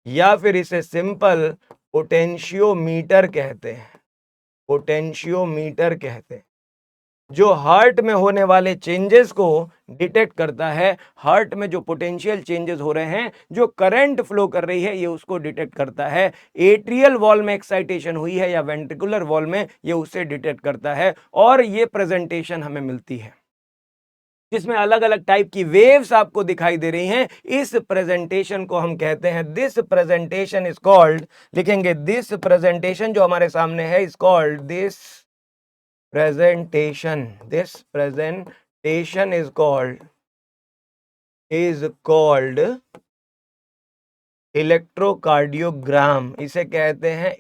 या फिर इसे सिंपल पोटेंशियोमीटर कहते हैं, पोटेंशियोमीटर कहते हैं, जो हार्ट में होने वाले चेंजेस को डिटेक्ट करता है। हार्ट में जो पोटेंशियल चेंजेस हो रहे हैं, जो करंट फ्लो कर रही है, ये उसको डिटेक्ट करता है। एट्रियल वॉल में एक्साइटेशन हुई है या वेंट्रिकुलर वॉल में, ये उसे डिटेक्ट करता है। और ये प्रेजेंटेशन हमें मिलती है जिसमें अलग अलग टाइप की वेव्स आपको दिखाई दे रही हैं। इस प्रेजेंटेशन को हम कहते हैं, दिस प्रेजेंटेशन इज कॉल्ड, लिखेंगे दिस प्रेजेंटेशन जो हमारे सामने है is called this presentation, this presentation is called electrocardiogram. इसे कहते हैं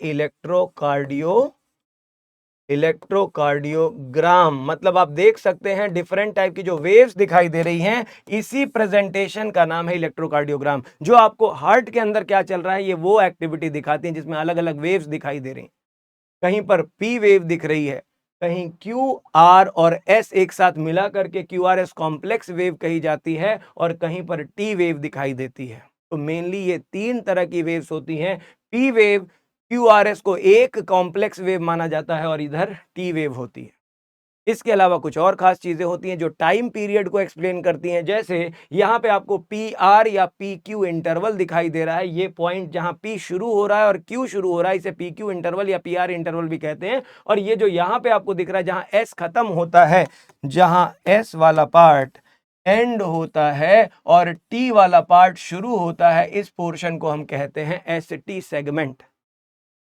इलेक्ट्रोकार्डियोग्राम। मतलब आप देख सकते हैं डिफरेंट टाइप की जो वेव्स दिखाई दे रही हैं, इसी प्रेजेंटेशन का नाम है इलेक्ट्रोकार्डियोग्राम। जो आपको हार्ट के अंदर क्या चल रहा है, ये वो एक्टिविटी दिखाती है जिसमें अलग अलग वेव्स दिखाई दे रही हैं। कहीं पर पी वेव दिख रही है, कहीं क्यू आर और एस एक साथ मिला करके Q R S complex wave कही जाती है, और कहीं पर टी वेव दिखाई देती है। तो मेनली ये तीन तरह की वेव्स होती हैं। P wave, Q R S को एक कॉम्प्लेक्स वेव माना जाता है और इधर टी वेव होती है। इसके अलावा कुछ और खास चीजें होती हैं जो टाइम पीरियड को एक्सप्लेन करती हैं। जैसे यहाँ पे आपको पी आर या पी क्यू इंटरवल दिखाई दे रहा है। ये पॉइंट जहां पी शुरू हो रहा है और क्यू शुरू हो रहा है, इसे पी क्यू इंटरवल या पी आर इंटरवल भी कहते हैं। और ये जो यहाँ पे आपको दिख रहा है जहां एस खत्म होता है, जहां एस वाला पार्ट एंड होता है और टी वाला पार्ट शुरू होता है, इस पोर्शन को हम कहते हैं एस टी सेगमेंट।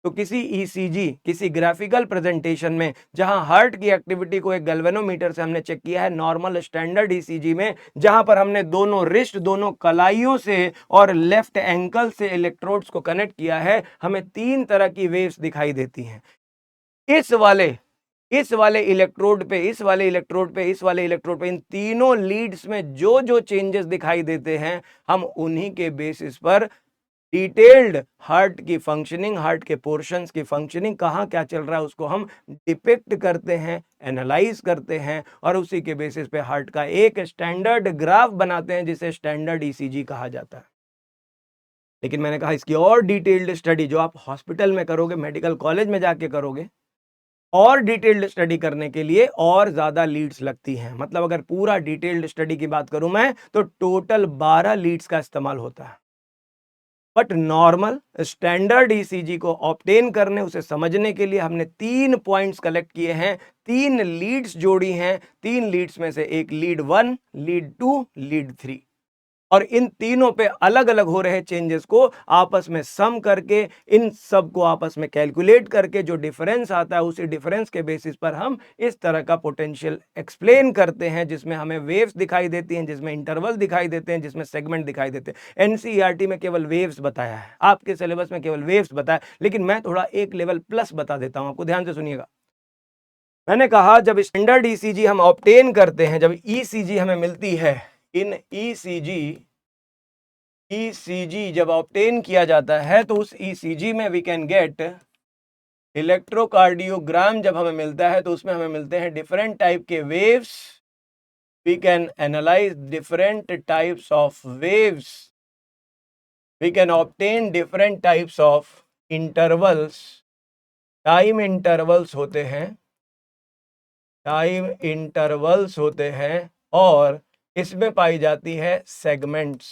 तो किसी ईसीजी, किसी ग्राफिकल प्रेजेंटेशन में जहां हार्ट की एक्टिविटी को एक गैल्वेनोमीटर से हमने चेक किया है, नॉर्मल स्टैंडर्ड ईसीजी में जहां पर हमने दोनों रिस्ट, दोनों कलाइयों से और लेफ्ट एंकल से इलेक्ट्रोड्स को कनेक्ट किया है, हमें तीन तरह की वेव्स दिखाई देती हैं। इस वाले इलेक्ट्रोड पे, इस वाले इलेक्ट्रोड पे, इस वाले इलेक्ट्रोड पे, इन तीनों लीड्स में जो जो चेंजेस दिखाई देते हैं, हम उन्हीं के बेसिस पर डिटेल्ड हार्ट की फंक्शनिंग, हार्ट के पोर्शंस की फंक्शनिंग, कहाँ क्या चल रहा है, उसको हम डिपिक्ट करते हैं, एनालाइज करते हैं और उसी के बेसिस पे हार्ट का एक स्टैंडर्ड ग्राफ बनाते हैं जिसे स्टैंडर्ड ईसीजी कहा जाता है। लेकिन मैंने कहा इसकी और डिटेल्ड स्टडी जो आप हॉस्पिटल में करोगे, मेडिकल कॉलेज में जाके करोगे, और डिटेल्ड स्टडी करने के लिए और ज्यादा लीड्स लगती हैं। मतलब अगर पूरा डिटेल्ड स्टडी की बात करूं मैं, तो टोटल 12 लीड्स का इस्तेमाल होता है। बट नॉर्मल स्टैंडर्ड ईसीजी को ऑब्टेन करने, उसे समझने के लिए हमने 3 पॉइंट्स कलेक्ट किए हैं, 3 लीड्स जोड़ी हैं। 3 लीड्स में से एक लीड 1, लीड 2, लीड 3। और इन तीनों पे अलग अलग हो रहे चेंजेस को आपस में सम करके, इन सब को आपस में कैलकुलेट करके जो डिफरेंस आता है, उसी डिफरेंस के बेसिस पर हम इस तरह का पोटेंशियल एक्सप्लेन करते हैं, जिसमें हमें वेव्स दिखाई देती हैं, जिसमें इंटरवल दिखाई देते हैं, जिसमें सेगमेंट दिखाई देते हैं। एनसीईआरटी में केवल वेव्स बताया है, आपके सिलेबस में केवल वेव्स बताया, लेकिन मैं थोड़ा एक लेवल प्लस बता देता हूं आपको, ध्यान से सुनिएगा। मैंने कहा जब स्टैंडर्ड ईसीजी हम ऑब्टेन करते हैं, जब ईसीजी हमें मिलती है, इन ईसीजी जब ऑब्टेन किया जाता है तो उस ईसीजी में वी कैन गेट इलेक्ट्रोकार्डियोग्राम। जब हमें मिलता है तो उसमें हमें मिलते हैं डिफरेंट टाइप के waves. We can analyze different types of waves, we can obtain different types of intervals, time intervals होते हैं, टाइम इंटरवल्स होते हैं, और इसमें पाई जाती है सेगमेंट्स।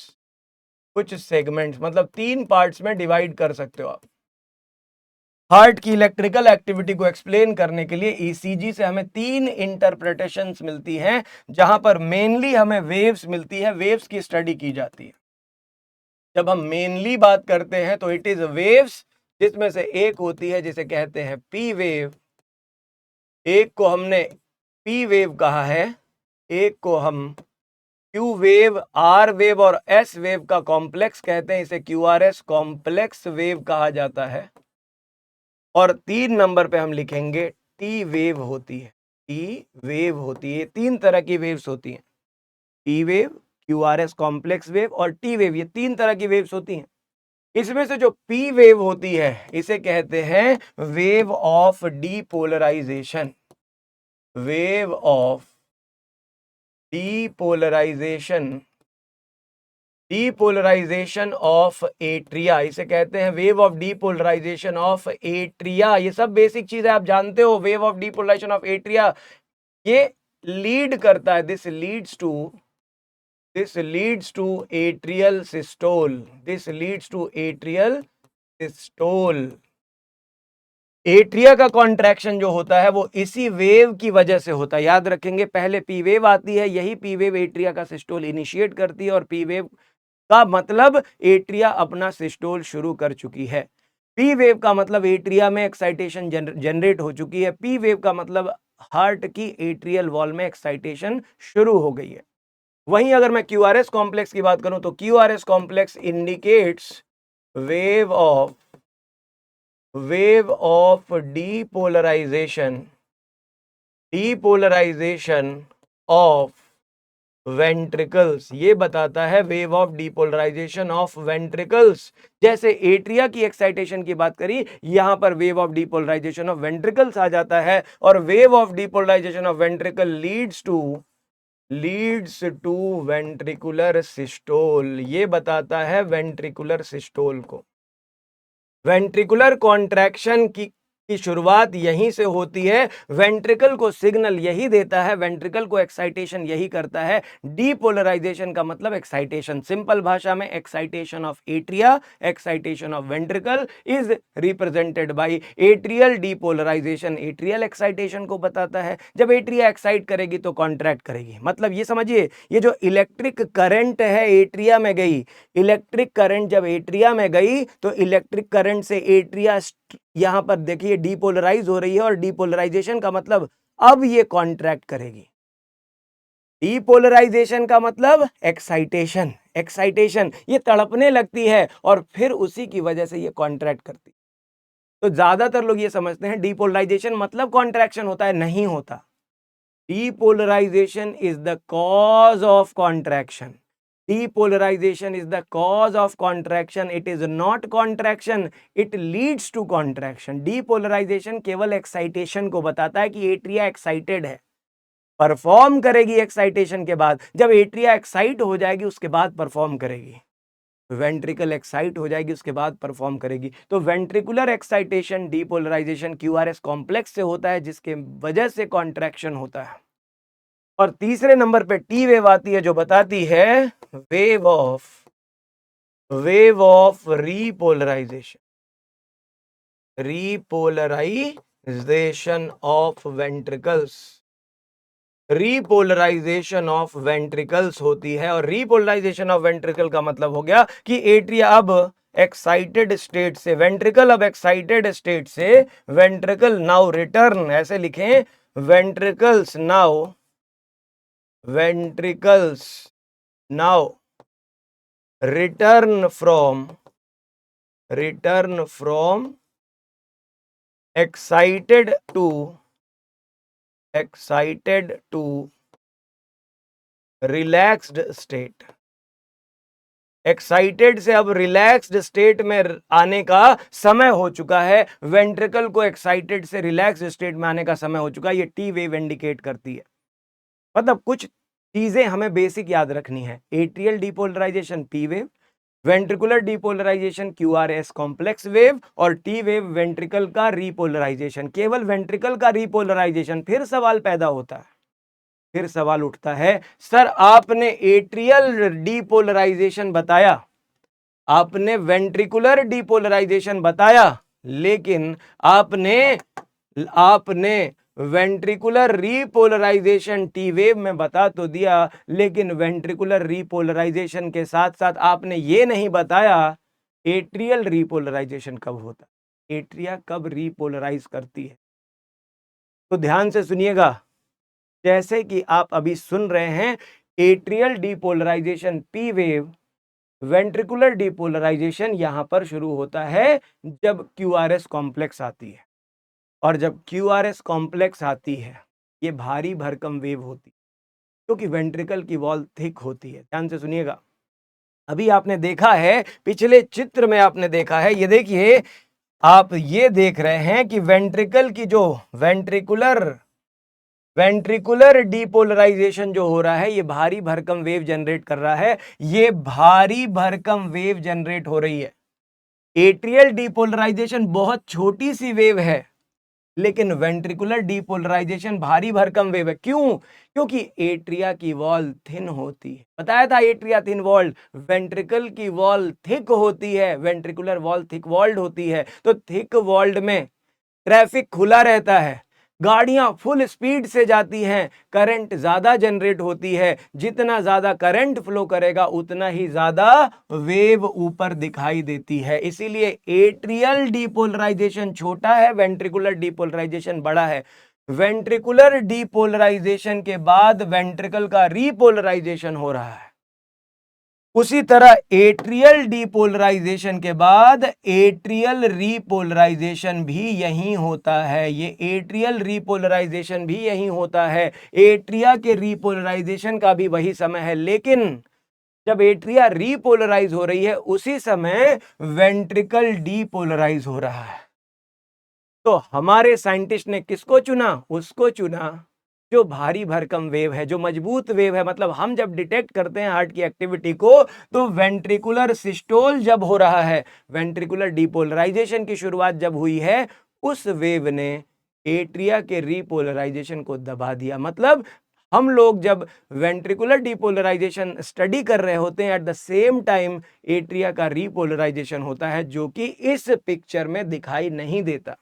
कुछ सेगमेंट्स मतलब 3 पार्ट्स में डिवाइड कर सकते हो आप। हार्ट की इलेक्ट्रिकल एक्टिविटी को एक्सप्लेन करने के लिए ईसीजी से हमें 3 इंटरप्रिटेशंस मिलती हैं, जहां पर मेनली हमें वेव्स मिलती है, वेव्स की स्टडी की जाती है। जब हम मेनली बात करते हैं तो इट इज वेव्स, जिसमें से एक होती है जिसे कहते हैं पी वेव, एक को हमने पी वेव कहा है, एक को हम क्यू वेव, आर वेव और एस वेव का कॉम्प्लेक्स कहते हैं, इसे क्यूआरएस कॉम्प्लेक्स वेव कहा जाता है। और 3 नंबर पे हम लिखेंगे टी वेव होती है, टी वेव होती है। 3 तरह की वेव्स होती हैं, T wave, QRS complex wave और टी वेव, ये 3 तरह की वेव्स होती हैं। इसमें से जो पी वेव होती है इसे कहते हैं wave of depolarization, wave of depolarization, depolarization of atria, इसे कहते हैं wave of depolarization of atria. ये सब बेसिक चीजें आप जानते हो। Wave of depolarization of atria ये लीड करता है, this leads to atrial systole, this leads to atrial systole. Atria का कॉन्ट्रैक्शन जो होता है वो इसी वेव की वजह से होता है, याद रखेंगे। पहले पी वेव आती है, यही पी वेव एट्रिया का सिस्टोल इनिशिएट करती है, और पी वेव का मतलब एट्रिया अपना सिस्टोल शुरू कर चुकी है। पी वेव का मतलब एट्रिया में एक्साइटेशन जनरेट हो चुकी है, पी वेव का मतलब हार्ट की एट्रियल वॉल में एक्साइटेशन शुरू हो गई है। वहीं अगर मैं क्यूआरएस कॉम्प्लेक्स की बात करूं तो QRS complex indicates wave of depolarization of ventricles, ये बताता है wave of depolarization of ventricles. जैसे एट्रिया की एक्साइटेशन की बात करी, यहां पर wave of depolarization of ventricles आ जाता है, और wave of depolarization of ventricle leads to ventricular systole, ये बताता है वेंट्रिकुलर सिस्टोल को। वेंट्रिकुलर कॉन्ट्रैक्शन की शुरुआत यहीं से होती है, वेंट्रिकल को सिग्नल यही देता है, वेंट्रिकल को एक्साइटेशन यही करता है। डीपोलराइजेशन का मतलब एक्साइटेशन, सिंपल भाषा में excitation of atria, excitation of ventricle is represented by atrial depolarisation, atrial excitation को बताता है। जब एट्रिया एक्साइट करेगी तो कॉन्ट्रैक्ट करेगी, मतलब ये समझिए, ये जो इलेक्ट्रिक करंट है एट्रिया में गई, इलेक्ट्रिक करंट जब एट्रिया में गई तो इलेक्ट्रिक करंट से एट्रिया यहां पर देखिए डीपोलराइज हो रही है, और डीपोलराइजेशन का मतलब अब ये कॉन्ट्रैक्ट करेगी। डीपोलराइजेशन का मतलब एक्साइटेशन, एक्साइटेशन ये तड़पने लगती है और फिर उसी की वजह से ये कॉन्ट्रैक्ट करती है। तो ज्यादातर लोग ये समझते हैं डीपोलराइजेशन मतलब कॉन्ट्रैक्शन होता है, नहीं होता। Depolarization is the cause of contraction. Depolarization is the cause of contraction. It is not contraction. It leads to contraction. Depolarization केवल एक्साइटेशन को बताता है कि एट्रिया एक्साइटेड है, परफॉर्म करेगी एक्साइटेशन के बाद। जब एट्रिया एक्साइट हो जाएगी उसके बाद परफॉर्म करेगी, वेंट्रिकल एक्साइट हो जाएगी उसके बाद परफॉर्म करेगी। तो ventricular excitation depolarization QRS complex से होता है, जिसके वजह से कॉन्ट्रैक्शन होता है। और तीसरे नंबर पे टी वेव आती है, जो बताती है wave of repolarisation of ventricles, repolarisation of ventricles होती है। और रीपोलराइजेशन ऑफ वेंट्रिकल का मतलब हो गया कि एट्रिया अब एक्साइटेड स्टेट से, वेंट्रिकल अब एक्साइटेड स्टेट से, वेंट्रिकल नाउ रिटर्न, ऐसे लिखें, ventricles now, ventricles now return from excited to relaxed state। Excited से अब रिलैक्स्ड स्टेट में आने का समय हो चुका है। वेंट्रिकल को एक्साइटेड से रिलैक्स स्टेट में आने का समय हो चुका है। ये टी वेव इंडिकेट करती है। मतलब कुछ चीजें हमें बेसिक याद रखनी है। Atrial depolarization P wave, ventricular depolarization QRS complex wave, और टी वेव वेंट्रिकल का रिपोलराइजेशन। केवल वेंट्रिकल का रिपोलराइजेशन। फिर सवाल पैदा होता है, फिर सवाल उठता है, सर आपने एट्रियल डिपोलराइजेशन बताया, आपने वेंट्रिकुलर डिपोलराइजेशन बताया, लेकिन आपने आपने वेंट्रिकुलर रिपोलराइजेशन टी वेव में बता तो दिया, लेकिन वेंट्रिकुलर रिपोलराइजेशन के साथ साथ आपने ये नहीं बताया एट्रियल रिपोलराइजेशन कब होता, एट्रिया कब रिपोलराइज करती है। तो ध्यान से सुनिएगा, जैसे कि आप अभी सुन रहे हैं, atrial depolarization P wave, ventricular depolarization यहां पर शुरू होता है जब क्यूआरएस कॉम्प्लेक्स आती है। और जब क्यूआरएस कॉम्प्लेक्स आती है, ये भारी भरकम वेव होती है, क्योंकि वेंट्रिकल की वॉल थिक होती है। ध्यान से सुनिएगा, अभी आपने देखा है, पिछले चित्र में आपने देखा है, ये देखिए, आप ये देख रहे हैं कि वेंट्रिकल की जो वेंट्रिकुलर डिपोलराइजेशन जो हो रहा है, ये भारी भरकम वेव जनरेट कर रहा है। ये भारी भरकम वेव जनरेट हो रही है। एट्रियल डिपोलराइजेशन बहुत छोटी सी वेव है, लेकिन वेंट्रिकुलर डिपोलराइजेशन भारी भरकम वेव है। क्यों? क्योंकि एट्रिया की वॉल थिन होती है। बताया था एट्रिया थिन वॉल्ड, वेंट्रिकल की वॉल थिक होती है, वेंट्रिकुलर वॉल थिक वॉल्ड होती है। तो थिक वॉल्ड में ट्रैफिक खुला रहता है, गाड़ियां फुल स्पीड से जाती हैं, करंट ज्यादा जनरेट होती है। जितना ज्यादा करंट फ्लो करेगा, उतना ही ज्यादा वेव ऊपर दिखाई देती है। इसीलिए एट्रियल डिपोलराइजेशन छोटा है, वेंट्रिकुलर डिपोलराइजेशन बड़ा है। वेंट्रिकुलर डिपोलराइजेशन के बाद वेंट्रिकल का रिपोलराइजेशन हो रहा है। उसी तरह एट्रियल डिपोलराइजेशन के बाद एट्रियल रिपोलराइजेशन भी यहीं होता है। ये एट्रियल रिपोलराइजेशन भी यहीं होता है। एट्रिया के रिपोलराइजेशन का भी वही समय है, लेकिन जब एट्रिया रिपोलराइज हो रही है, उसी समय वेंट्रिकल डिपोलराइज हो रहा है। तो हमारे साइंटिस्ट ने किसको चुना? उसको चुना जो भारी भरकम वेव है, जो मजबूत वेव है। मतलब हम जब डिटेक्ट करते हैं हार्ट की एक्टिविटी को, तो वेंट्रिकुलर सिस्टोल जब हो रहा है, वेंट्रिकुलर डिपोलराइजेशन की शुरुआत जब हुई है, उस वेव ने एट्रिया के रिपोलराइजेशन को दबा दिया। मतलब हम लोग जब वेंट्रिकुलर डिपोलराइजेशन स्टडी कर रहे होते हैं, at the same time atria का रिपोलराइजेशन होता है, जो कि इस पिक्चर में दिखाई नहीं देता।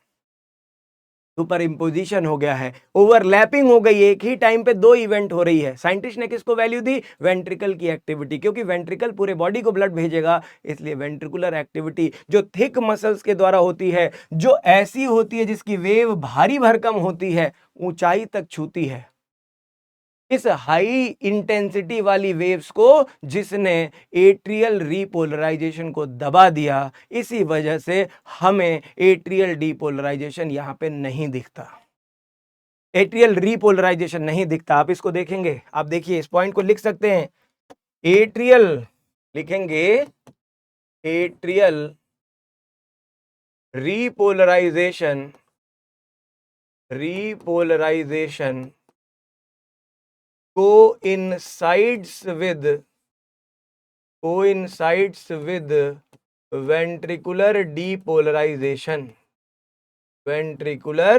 सुपर इम्पोजिशन हो गया है, ओवरलैपिंग हो गई, एक ही टाइम पे दो इवेंट हो रही है। साइंटिस्ट ने किसको वैल्यू दी? वेंट्रिकल की एक्टिविटी, क्योंकि वेंट्रिकल पूरे बॉडी को ब्लड भेजेगा, इसलिए वेंट्रिकुलर एक्टिविटी जो थिक मसल्स के द्वारा होती है, जो ऐसी होती है जिसकी वेव भारी भरकम होती है, ऊंचाई तक छूती है, इस हाई इंटेंसिटी वाली वेव्स को जिसने एट्रियल रिपोलराइजेशन को दबा दिया, इसी वजह से हमें एट्रियल डिपोलराइजेशन यहां पे नहीं दिखता, एट्रियल रिपोलराइजेशन नहीं दिखता। आप इसको देखेंगे, आप देखिए, इस पॉइंट को लिख सकते हैं, एट्रियल लिखेंगे, atrial repolarization, repolarization coincides with ventricular depolarization, ventricular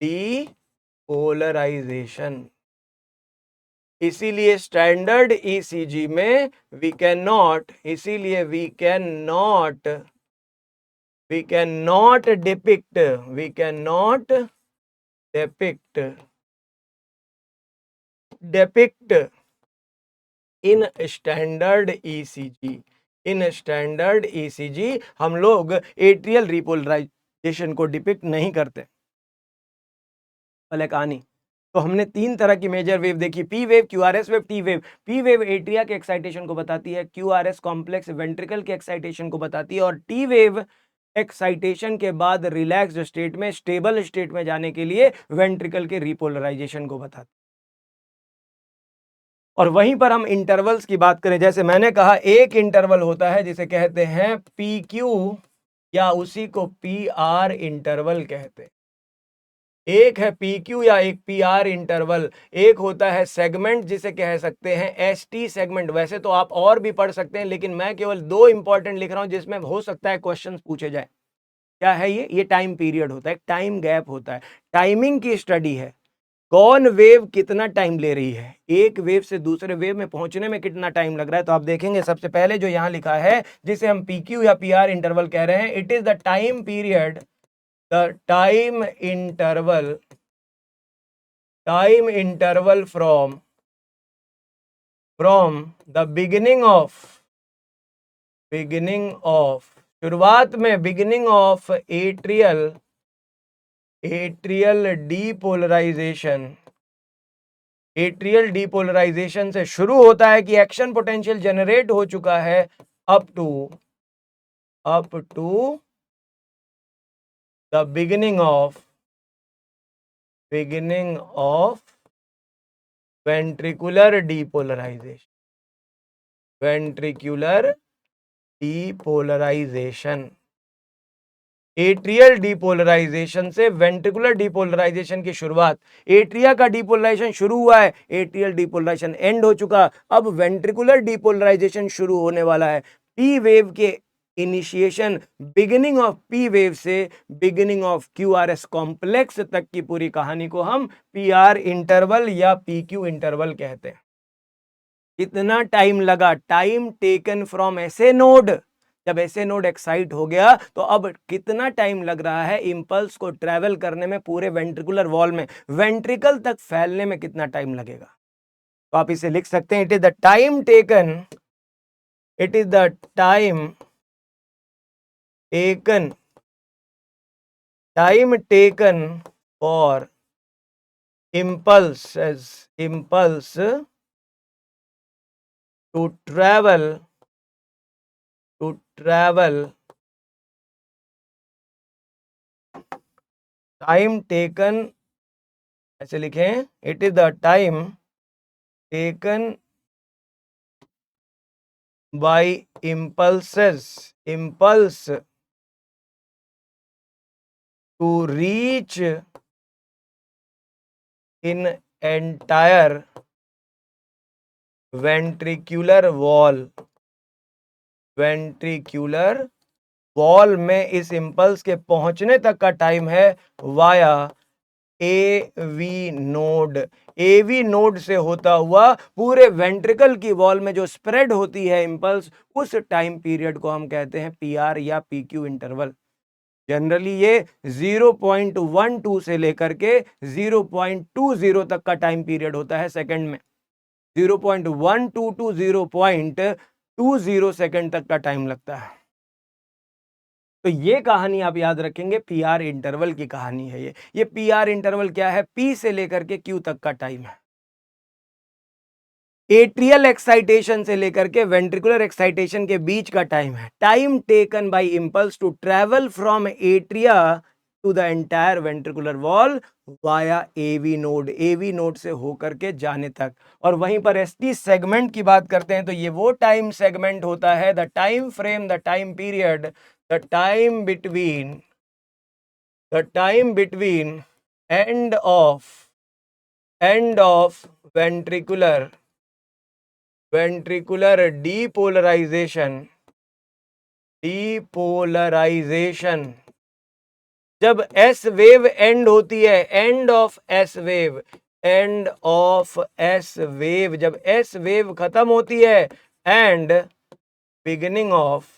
depolarization। इसीलिए स्टैंडर्ड ईसीजी में वी कैन नॉट, इसीलिए we can not depict depict in standard ECG, in standard ECG हम लोग एट्रियल रिपोलराइजेशन को डिपिक्ट नहीं करते। भले कहानी। तो हमने तीन तरह की मेजर वेव देखी, P wave, QRS wave, T wave. P wave atria के एक्साइटेशन को बताती है, क्यूआरएस कॉम्प्लेक्स वेंट्रिकल के एक्साइटेशन को बताती है, और टी वेव एक्साइटेशन के बाद रिलैक्स्ड स्टेट में, स्टेबल स्टेट में जाने के लिए वेंट्रिकल के रिपोलराइजेशन को बताती है। और वहीं पर हम इंटरवल्स की बात करें, जैसे मैंने कहा एक इंटरवल होता है जिसे कहते हैं पी क्यू, या उसी को पी आर इंटरवल कहते हैं। एक है पी क्यू या एक पी आर इंटरवल, एक होता है सेगमेंट जिसे कह सकते हैं एस टी सेगमेंट। वैसे तो आप और भी पढ़ सकते हैं, लेकिन मैं केवल दो इंपॉर्टेंट लिख रहा हूं जिसमें हो सकता है क्वेश्चन पूछे जाए। क्या है ये टाइम पीरियड होता है, टाइम गैप होता है, टाइमिंग की स्टडी है। कौन वेव कितना टाइम ले रही है, एक वेव से दूसरे वेव में पहुंचने में कितना टाइम लग रहा है। तो आप देखेंगे सबसे पहले जो यहां लिखा है, जिसे हम पीक्यू या पीआर इंटरवल कह रहे हैं, it is the time period, the time interval from the beginning of शुरुआत में, बिगिनिंग ऑफ एट्रियल डीपोलराइजेशन से शुरू होता है कि एक्शन पोटेंशियल जनरेट हो चुका है up to the beginning of ventricular depolarization. Atrial depolarization से वेंट्रिकुलर डीपोलराइजेशन की शुरुआत, एट्रिया का डीपोलराइजेशन शुरू हुआ है, एट्रियल डीपोलराइजेशन एंड हो चुका, अब वेंट्रिकुलर डीपोलराइजेशन शुरू होने वाला है। पी वेव के initiation, beginning of P wave से बिगिनिंग ऑफ क्यूआरएस कॉम्प्लेक्स तक की पूरी कहानी को हम पीआर इंटरवल या पीक्यू इंटरवल कहते हैं। कितना टाइम लगा, टाइम टेकन फ्रॉम ऐसे नोड, जब ऐसे नोड एक्साइट हो गया तो अब कितना टाइम लग रहा है इंपल्स को ट्रेवल करने में, पूरे वेंट्रिकुलर वॉल में, वेंट्रिकल तक फैलने में कितना टाइम लगेगा। तो आप इसे लिख सकते हैं, it is the time taken for impulse to travel time taken, ऐसे लिखें, it is the time taken bye impulse to reach in entire ventricular wall में इस इंपल्स के पहुंचने तक का टाइम है वाया एवी नोड से होता हुआ पूरे वेंट्रिकल की वॉल में जो स्प्रेड होती है इंपल्स, उस टाइम पीरियड को हम कहते हैं पीआर या पीक्यू इंटरवल। जनरली ये 0.12 से लेकर के 0.20 तक का टाइम पीरियड होता है सेकंड में। 0.12 टू 0.20 सेकंड तक का टाइम लगता है। तो ये कहानी आप याद रखेंगे, पीआर इंटरवल की कहानी है ये पीआर इंटरवल क्या है, पी से लेकर के क्यू तक का टाइम है। एट्रियल एक्साइटेशन से लेकर के वेंट्रिकुलर एक्साइटेशन के बीच का टाइम है। Time taken by impulse to travel from atria to the entire ventricular wall via AV node से होकर के जाने तक। और वहीं पर एसटी सेगमेंट की बात करते हैं तो ये वो टाइम सेगमेंट होता है, the time frame, the time period, the time between end of ventricular depolarization. जब एस वेव एंड होती है, एंड ऑफ एस वेव, जब एस वेव खत्म होती है, end beginning of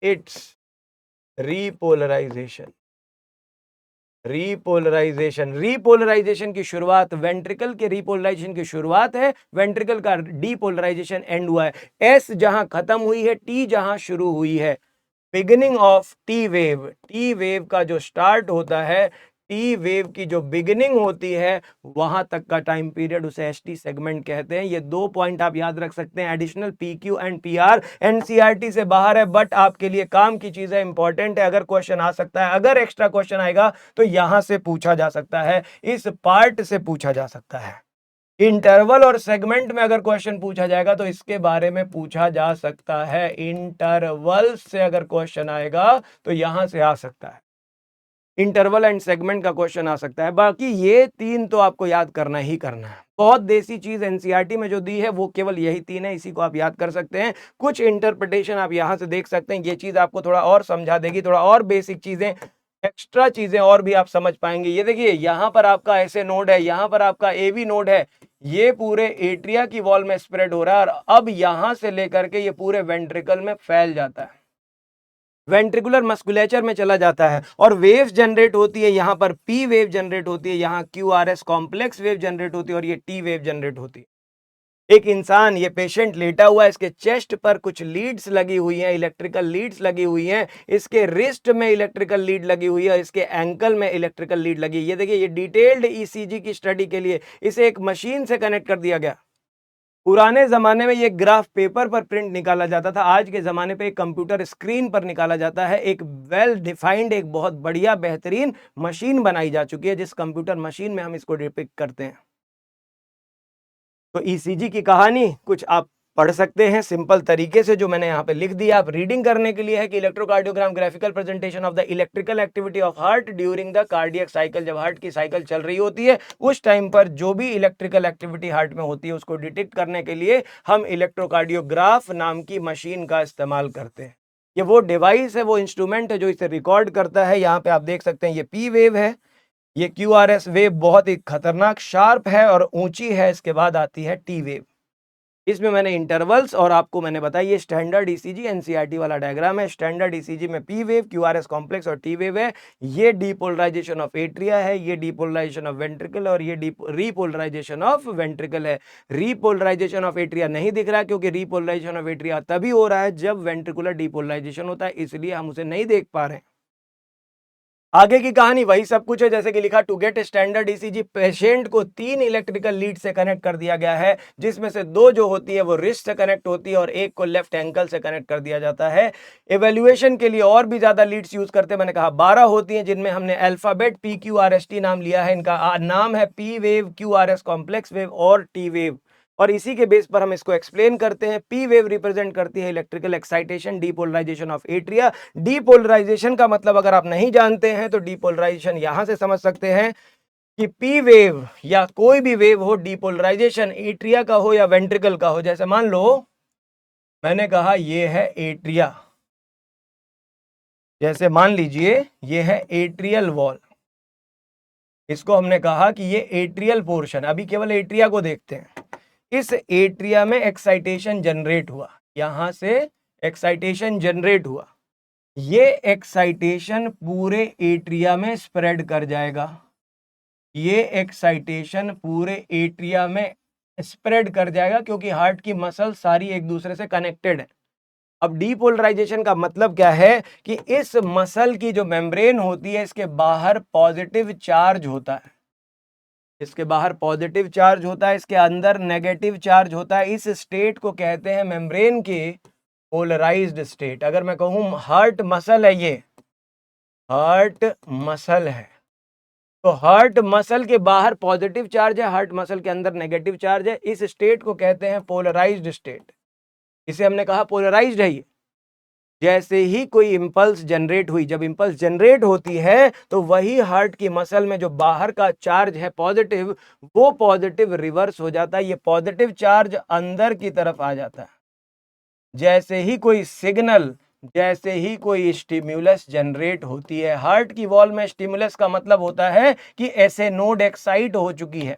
its repolarization. Repolarization की शुरुआत, वेंट्रिकल के रीपोलराइजेशन की शुरुआत है, वेंट्रिकल का डीपोलराइजेशन एंड हुआ है। एस जहां खत्म हुई है, टी जहां शुरू हुई है। बिगिनिंग ऑफ टी वेव का जो स्टार्ट होता है, टी वेव की जो बिगिनिंग होती है, वहां तक का टाइम पीरियड उसे एसटी सेगमेंट कहते हैं। ये 2 पॉइंट आप याद रख सकते हैं। Additional PQ and PR NCERT से बाहर है, बट आपके लिए काम की चीज है, इंपॉर्टेंट है। अगर क्वेश्चन आ सकता है, अगर एक्स्ट्रा क्वेश्चन आएगा तो यहां से पूछा जा सकता है, इस पार्ट से पूछा जा सकता है। इंटरवल और सेगमेंट में अगर क्वेश्चन पूछा जाएगा तो इसके बारे में पूछा जा सकता है। इंटरवल से अगर क्वेश्चन आएगा तो यहां से आ सकता है, इंटरवल एंड सेगमेंट का क्वेश्चन आ सकता है। बाकी ये 3 तो आपको याद करना ही करना है। बहुत देसी चीज एनसीईआरटी में जो दी है वो केवल यही 3 है, इसी को आप याद कर सकते हैं। कुछ इंटरप्रिटेशन आप यहां से देख सकते हैं, ये चीज आपको थोड़ा और समझा देगी, थोड़ा और बेसिक चीजें, एक्स्ट्रा चीजें और भी आप समझ पाएंगे। ये देखिए, यहां पर आपका ऐसे नोड है, यहां पर आपका एवी नोड है, ये पूरे एट्रिया की वॉल में स्प्रेड हो रहा है, और अब यहां से लेकर के ये पूरे वेंट्रिकल में फैल जाता है, वेंट्रिकुलर मस्कुलेचर में चला जाता है, और वेव्स जनरेट होती है। यहां पर पी वेव जनरेट होती है, यहां Q R S complex wave generate होती है, और ये टी वेव जनरेट होती है। एक इंसान, ये पेशेंट लेटा हुआ है, इसके चेस्ट पर कुछ लीड्स लगी हुई हैं, इलेक्ट्रिकल लीड्स लगी हुई हैं, इसके रिस्ट में इलेक्ट्रिकल लीड लगी हुई है, इसके एंकल में इलेक्ट्रिकल लीड लगी है। ये देखिए, ये डिटेल्ड ईसीजी की स्टडी के लिए इसे एक मशीन से कनेक्ट कर दिया गया। पुराने जमाने में ये ग्राफ पेपर पर प्रिंट निकाला जाता था, आज के जमाने पे एक कंप्यूटर स्क्रीन पर निकाला जाता है। एक वेल डिफाइंड, एक बहुत बढ़िया बेहतरीन मशीन बनाई जा चुकी है, जिस कंप्यूटर मशीन में हम इसको डिपिक्ट करते हैं। तो ईसीजी की कहानी कुछ आप पढ़ सकते हैं सिंपल तरीके से, जो मैंने यहाँ पे लिख दिया। आप रीडिंग करने के लिए है कि electrocardiogram graphical presentation of the electrical activity of heart during the cardiac cycle. जब हार्ट की साइकिल चल रही होती है, उस टाइम पर जो भी इलेक्ट्रिकल एक्टिविटी हार्ट में होती है, उसको डिटेक्ट करने के लिए हम इलेक्ट्रोकार्डियोग्राफ नाम की मशीन का इस्तेमाल करते हैं। ये वो डिवाइस है, वो इंस्ट्रूमेंट है जो इसे रिकॉर्ड करता है। यहाँ पे आप देख सकते हैं, ये पी वेव है, ये क्यू आर एस वेव बहुत ही खतरनाक शार्प है और ऊंची है। इसके बाद आती है टी वेव। इसमें मैंने इंटरवल्स और आपको मैंने बताया, ये स्टैंडर्ड ईसीजी एनसीईआरटी वाला डायग्राम है। स्टैंडर्ड ईसीजी में पी वेव, क्यूआरएस कॉम्प्लेक्स और टी वेव है। ये डीपोलराइजेशन ऑफ एट्रिया है, ये डीपोलराइजेशन ऑफ वेंट्रिकल, और ये रीपोलराइजेशन ऑफ वेंट्रिकल है। रीपोलराइजेशन ऑफ एट्रिया नहीं दिख रहा, क्योंकि रीपोलराइजेशन ऑफ एट्रिया तभी हो रहा है जब वेंट्रिकुलर डीपोलराइजेशन होता है, इसलिए हम उसे नहीं देख पा रहे हैं। आगे की कहानी वही सब कुछ है जैसे कि लिखा, to get standard ECG patient को 3 इलेक्ट्रिकल लीड से कनेक्ट कर दिया गया है, जिसमें से 2 जो होती है वो रिस्ट से कनेक्ट होती है, और एक को लेफ्ट एंकल से कनेक्ट कर दिया जाता है। इवेल्युएशन के लिए और भी ज्यादा लीड्स यूज करते हैं, मैंने कहा 12 होती हैं, जिनमें हमने alphabet P Q R S T नाम लिया है। इनका नाम है P wave, Q R S complex wave और टी वेव, और इसी के बेस पर हम इसको एक्सप्लेन करते हैं। पी वेव रिप्रेजेंट करती है electrical excitation, depolarization of atria. Depolarization का मतलब अगर आप नहीं जानते हैं तो डीपोलराइजेशन यहां से समझ सकते हैं कि पी वेव या कोई भी वेव हो, डीपोलराइजेशन एट्रिया का हो या वेंट्रिकल का हो। जैसे मान लो मैंने कहा ये है एट्रिया, जैसे मान लीजिए ये है एट्रियल वॉल, इसको हमने कहा कि ये एट्रियल पोर्शन, अभी केवल एट्रिया को देखते हैं। इस एट्रिया में एक्साइटेशन जनरेट हुआ, यहां से एक्साइटेशन जनरेट हुआ, ये एक्साइटेशन पूरे एट्रिया में स्प्रेड कर जाएगा, ये एक्साइटेशन पूरे एट्रिया में स्प्रेड कर जाएगा, क्योंकि हार्ट की मसल सारी एक दूसरे से कनेक्टेड है। अब डीपोलराइजेशन का मतलब क्या है कि इस मसल की जो मेम्ब्रेन होती है, इसके बाहर पॉजिटिव चार्ज होता है, इसके बाहर पॉजिटिव चार्ज होता है, इसके अंदर नेगेटिव चार्ज होता है। इस स्टेट को कहते हैं मेम्ब्रेन के पोलराइज्ड स्टेट। अगर मैं कहूं हार्ट मसल है, ये हार्ट मसल है, तो हार्ट मसल के बाहर पॉजिटिव चार्ज है, हार्ट मसल के अंदर नेगेटिव चार्ज है। इस स्टेट को कहते हैं पोलराइज्ड स्टेट, इसे हमने कहा पोलराइज्ड है ये। जैसे ही कोई इंपल्स जनरेट हुई, जब इंपल्स जनरेट होती है तो वही हार्ट की मसल में जो बाहर का चार्ज है पॉजिटिव, वो पॉजिटिव रिवर्स हो जाता है, ये पॉजिटिव चार्ज अंदर की तरफ आ जाता है। जैसे ही कोई सिग्नल, जैसे ही कोई स्टिम्युलस जनरेट होती है, हार्ट की वॉल में स्टिम्युलस का मतलब होता है कि ऐसे नोड एक्साइट हो चुकी है,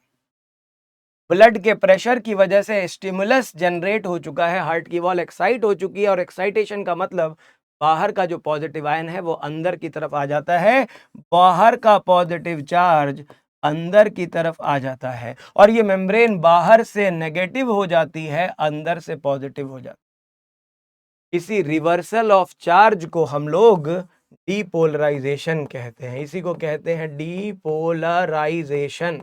ब्लड के प्रेशर की वजह से स्टिमुलस जनरेट हो चुका है, हार्ट की वॉल एक्साइट हो चुकी है, और एक्साइटेशन का मतलब बाहर का जो पॉजिटिव आयन है वो अंदर की तरफ आ जाता है, बाहर का पॉजिटिव चार्ज अंदर की तरफ आ जाता है, और ये मेम्ब्रेन बाहर से नेगेटिव हो जाती है, अंदर से पॉजिटिव हो जाती है। इसी रिवर्सल ऑफ चार्ज को हम लोग डीपोलराइजेशन कहते हैं, इसी को कहते हैं डीपोलराइजेशन।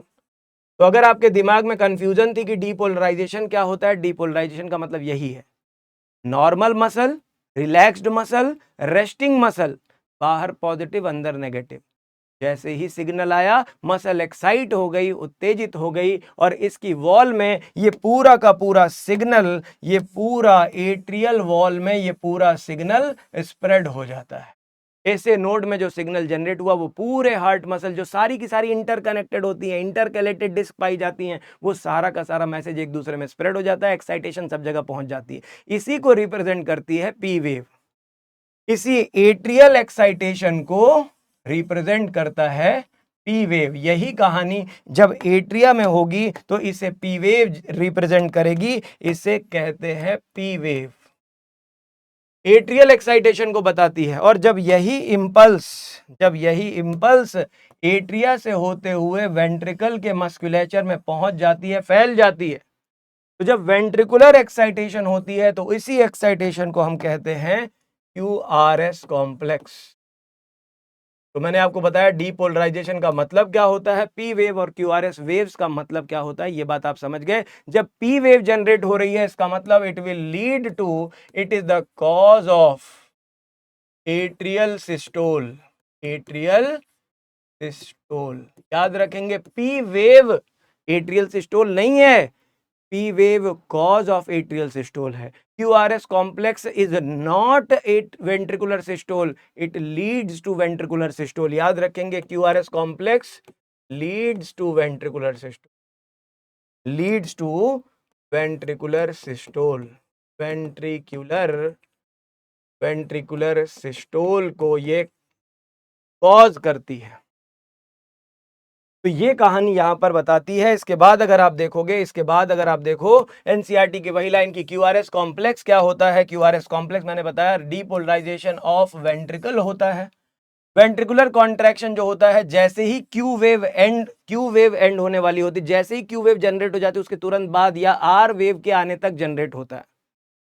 तो अगर आपके दिमाग में कंफ्यूजन थी कि डीपोलराइजेशन क्या होता है, डीपोलराइजेशन का मतलब यही है, normal muscle, relaxed muscle, resting muscle, बाहर पॉजिटिव अंदर नेगेटिव, जैसे ही सिग्नल आया मसल एक्साइट हो गई, उत्तेजित हो गई, और इसकी वॉल में ये पूरा का पूरा सिग्नल, ये पूरा एट्रियल वॉल में ये पूरा सिग्नल स्प्रेड हो जाता है। ऐसे नोड में जो सिग्नल जनरेट हुआ वो पूरे हार्ट मसल, जो सारी की सारी इंटरकनेक्टेड होती हैं, इंटरकलेटेड डिस्क पाई जाती हैं, वो सारा का सारा मैसेज एक दूसरे में स्प्रेड हो जाता है, एक्साइटेशन सब जगह पहुंच जाती है। इसी को रिप्रेजेंट करती है पी वेव। इसी एट्रियल एक्साइटेशन को रिप्रेजेंट करता है पी वेव। यही कहानी जब एट्रिया में होगी तो इसे पी वेव रिप्रेजेंट करेगी, इसे कहते हैं पी वेव। एट्रियल एक्साइटेशन को बताती है, और जब यही इंपल्स एट्रिया से होते हुए वेंट्रिकल के मस्कुलेचर में पहुंच जाती है, फैल जाती है, तो जब वेंट्रिकुलर एक्साइटेशन होती है तो इसी एक्साइटेशन को हम कहते हैं क्यूआरएस कॉम्प्लेक्स। तो मैंने आपको बताया डीपोलराइजेशन का मतलब क्या होता है, पी वेव, और क्यूआरएस वेव्स का मतलब क्या होता है, ये बात आप समझ गए। जब पी वेव जनरेट हो रही है इसका मतलब it will lead to, it is the cause of atrial systole. Atrial systole याद रखेंगे, पी वेव एट्रियल सिस्टोल नहीं है, P wave cause of atrial systole है। QRS complex is not a ventricular systole, it leads to ventricular systole। याद रखेंगे, QRS complex leads to ventricular systole, leads to ventricular systole, ventricular systole को ये कॉज करती है। तो ये कहानी यहां पर बताती है। इसके बाद अगर आप देखो एनसीईआरटी की वही लाइन की क्यूआरएस कॉम्प्लेक्स क्या होता है। क्यूआरएस कॉम्प्लेक्स मैंने बताया डीपोलराइजेशन ऑफ वेंट्रिकल होता है। वेंट्रिकुलर कॉन्ट्रैक्शन जो होता है, जैसे ही क्यू वेव एंड होने वाली होती है, जैसे ही क्यू वेव जनरेट हो जाती है उसके तुरंत बाद या आर वेव के आने तक जनरेट होता है।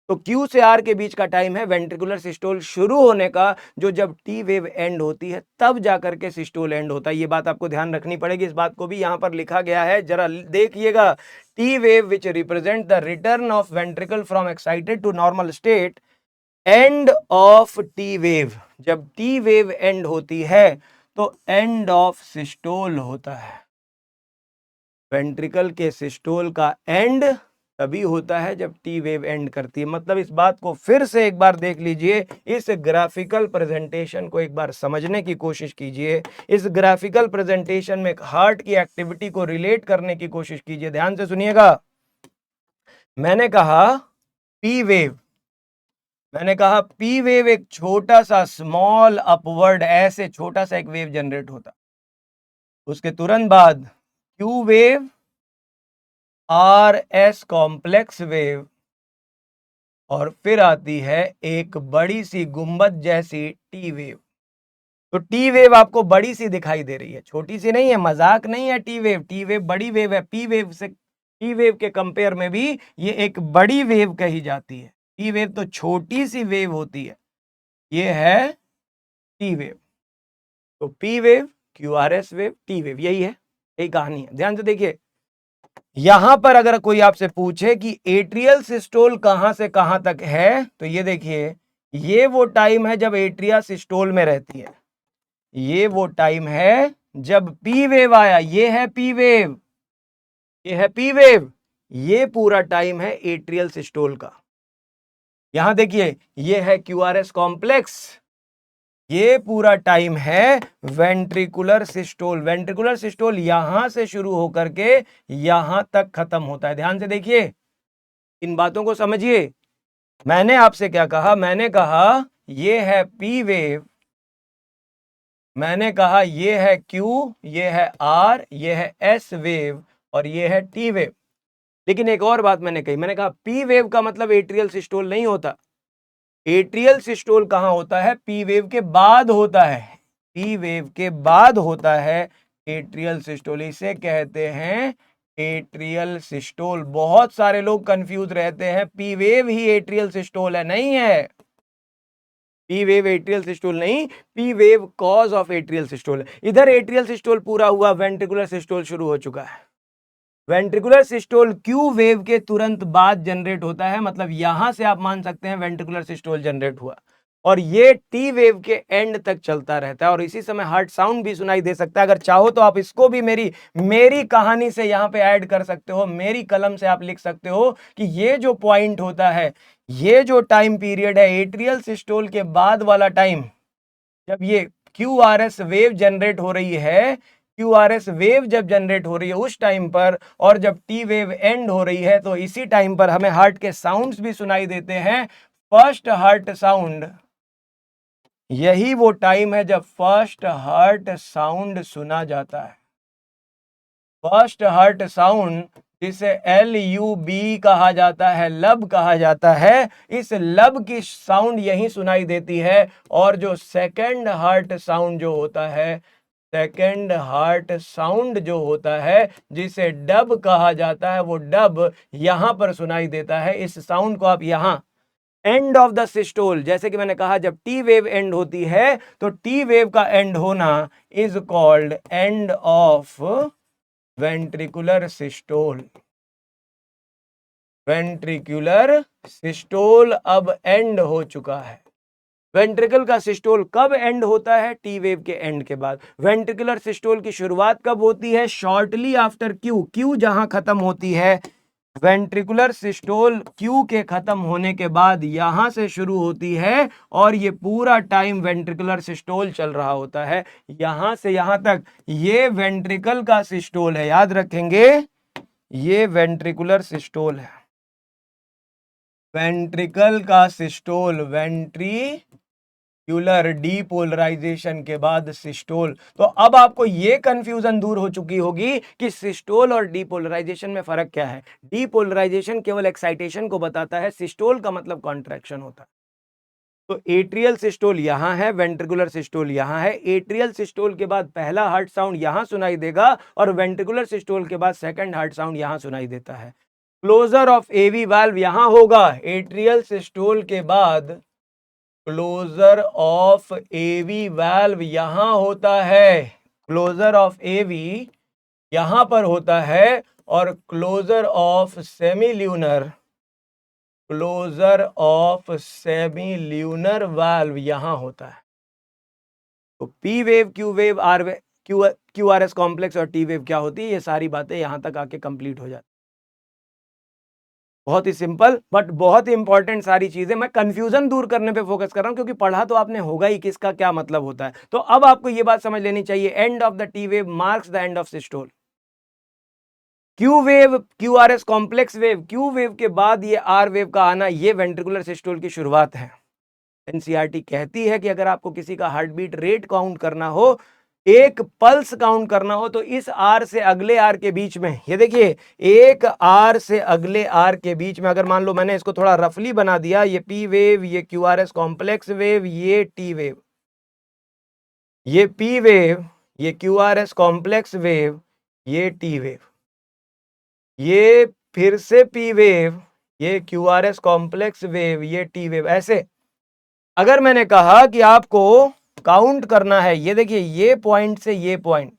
तो Q से R के बीच का टाइम है वेंट्रिकुलर सिस्टोल शुरू होने का, जो जब T वेव एंड होती है तब जाकर के सिस्टोल एंड होता है। ये बात आपको ध्यान रखनी पड़ेगी, इस बात को भी यहां पर लिखा गया है, जरा देखिएगा। T wave which represent the return of ventricle from excited to normal state, end of T wave, जब T वेव एंड होती है तो एंड ऑफ सिस्टोल होता है। वेंट्रिकल के सिस्टोल का एंड तभी होता है जब टी वेव एंड करती है। मतलब इस बात को फिर से एक बार देख लीजिए, इस ग्राफिकल प्रेजेंटेशन को एक बार समझने की कोशिश कीजिए। इस ग्राफिकल प्रेजेंटेशन में हार्ट की एक्टिविटी को रिलेट करने की कोशिश कीजिए। ध्यान से सुनिएगा। मैंने कहा पी वेव एक छोटा सा स्मॉल अपवर्ड, ऐसे छोटा सा एक वेव जनरेट होता, उसके तुरंत बाद Q wave, RS complex wave, और फिर आती है एक बड़ी सी गुंबद जैसी टी वेव। तो टी वेव आपको बड़ी सी दिखाई दे रही है, छोटी सी नहीं है, मजाक नहीं है। टी वेव बड़ी वेव है। पी वेव के कंपेयर में भी ये एक बड़ी वेव कही जाती है। टी वेव तो छोटी सी वेव होती है, ये है टी वेव। तो P wave, QRS wave, T wave, यही कहानी है। ध्यान से देखिए, यहां पर अगर कोई आपसे पूछे कि एट्रियल सिस्टोल कहां से कहां तक है, तो ये देखिए, ये वो टाइम है जब एट्रिया सिस्टोल में रहती है, ये वो टाइम है जब पी वेव आया, ये है पी वेव, ये पूरा टाइम है एट्रियल सिस्टोल का। यहां देखिए, ये है क्यूआरएस कॉम्प्लेक्स, ये पूरा टाइम है वेंट्रिकुलर सिस्टोल यहां से शुरू होकर के यहां तक खत्म होता है। ध्यान से देखिए, इन बातों को समझिए। मैंने आपसे क्या कहा, मैंने कहा ये है पी वेव, मैंने कहा ये है क्यू, ये है आर, ये है एस वेव, और ये है टी वेव। लेकिन एक और बात मैंने कही, मैंने कहा पी वेव का मतलब एट्रियल सिस्टोल नहीं होता। एट्रियल सिस्टोल कहां होता है? पी वेव के बाद होता है, पी वेव के बाद होता है एट्रियल सिस्टोल, इसे कहते हैं एट्रियल सिस्टोल। बहुत सारे लोग कंफ्यूज रहते हैं, पी वेव ही एट्रियल सिस्टोल है, नहीं है। पी वेव एट्रियल सिस्टोल नहीं, P wave cause of atrial systole. इधर एट्रियल सिस्टोल पूरा हुआ, वेंट्रिकुलर सिस्टोल शुरू हो चुका है। वेंट्रिकुलर सिस्टोल क्यू वेव के तुरंत बाद जनरेट होता है, मतलब यहां से आप मान सकते हैं वेंट्रिकुलर सिस्टोल जनरेट हुआ, और ये टी वेव के एंड तक चलता रहता है, और इसी समय हार्ट साउंड भी सुनाई दे सकता है। अगर चाहो तो आप इसको भी मेरी कहानी से यहां पे ऐड कर सकते हो, मेरी कलम से आप लिख सकते हो कि ये जो पॉइंट होता है, ये जो टाइम पीरियड है एट्रियल सिस्टोल के बाद वाला टाइम, जब ये Q R S wave generate हो रही है, क्यू आर एस वेव जब जनरेट हो रही है उस टाइम पर, और जब टी वेव एंड हो रही है, तो इसी टाइम पर हमें हार्ट के साउंड्स भी सुनाई देते हैं। फर्स्ट हार्ट साउंड, यही वो टाइम है जब फर्स्ट हार्ट साउंड सुना जाता है। फर्स्ट हार्ट साउंड, जिसे LUB कहा जाता है, लब कहा जाता है, इस लब की साउंड यही सुनाई देती है। और जो सेकंड हार्ट साउंड जो होता है, सेकंड हार्ट साउंड जो होता है, जिसे डब कहा जाता है, वो डब यहां पर सुनाई देता है। इस साउंड को आप यहां एंड ऑफ द सिस्टोल, जैसे कि मैंने कहा जब टी वेव एंड होती है, तो टी वेव का एंड होना is called and of ventricular systole. Ventricular systole अब एंड हो चुका है। वेंट्रिकल का सिस्टोल कब एंड होता है? टी वेव के एंड के बाद। वेंट्रिकुलर सिस्टोल की शुरुआत कब होती है? शॉर्टली आफ्टर क्यू, क्यू जहां खत्म होती है, वेंट्रिकुलर सिस्टोल क्यू के खत्म होने के बाद यहां से शुरू होती है, और ये पूरा टाइम वेंट्रिकुलर सिस्टोल चल रहा होता है, यहां से यहां तक। ये वेंट्रिकल का सिस्टोल है, याद रखेंगे, ये वेंट्रिकुलर सिस्टोल है। वेंट्रिकल का सिस्टोल, वेंट्रिक्यूलर डीपोलराइजेशन के बाद सिस्टोल। तो अब आपको यह कंफ्यूजन दूर हो चुकी होगी कि सिस्टोल और डीपोलराइजेशन में फर्क क्या है। डीपोलराइजेशन केवल एक्साइटेशन को बताता है, सिस्टोल का मतलब कॉन्ट्रैक्शन होता है। तो एट्रियल सिस्टोल यहां है, वेंट्रिकुलर सिस्टोल यहां है। एट्रियल सिस्टोल के बाद पहला हार्ट साउंड यहां सुनाई देगा, और वेंट्रिकुलर सिस्टोल के बाद सेकंड हार्ट साउंड यहां सुनाई देता है। क्लोजर ऑफ एवी वाल्व यहां होगा, एट्रियल सिस्टोल के बाद क्लोजर ऑफ एवी वाल्व यहां होता है। क्लोजर ऑफ एवी यहां पर होता है, और closure of semilunar, closure of semilunar valve यहां होता है। तो P wave, Q wave, R wave, Q R S complex और टी वेव क्या होती है, ये सारी बातें यहां तक आके कंप्लीट हो जाती। बहुत ही सिंपल बट बहुत ही इंपॉर्टेंट सारी चीजें। मैं कंफ्यूजन दूर करने पे फोकस कर रहा हूं, क्योंकि पढ़ा तो आपने होगा ही किसका क्या मतलब होता है। तो अब आपको यह बात समझ लेनी चाहिए, and of the T wave marks the end of systole. Q wave, Q R S complex wave, Q wave के बाद ये आर वेव का आना, ये वेंट्रिकुलर सिस्टोल की शुरुआत है। एनसीईआरटी कहती है कि अगर आपको किसी का हार्ट बीट रेट काउंट करना हो, एक पल्स काउंट करना हो, तो इस आर से अगले आर के बीच में, ये देखिए, एक आर से अगले आर के बीच में, अगर मान लो मैंने इसको थोड़ा रफली बना दिया, ये पी वेव, ये Q R S complex wave, ये टी वेव, ये पी वेव, ये Q R S complex wave, ये टी वेव, ये फिर से पी वेव, ये Q R S complex wave, ये टी वेव। ऐसे अगर मैंने कहा कि आपको काउंट करना है, ये देखिए, ये पॉइंट से ये पॉइंट,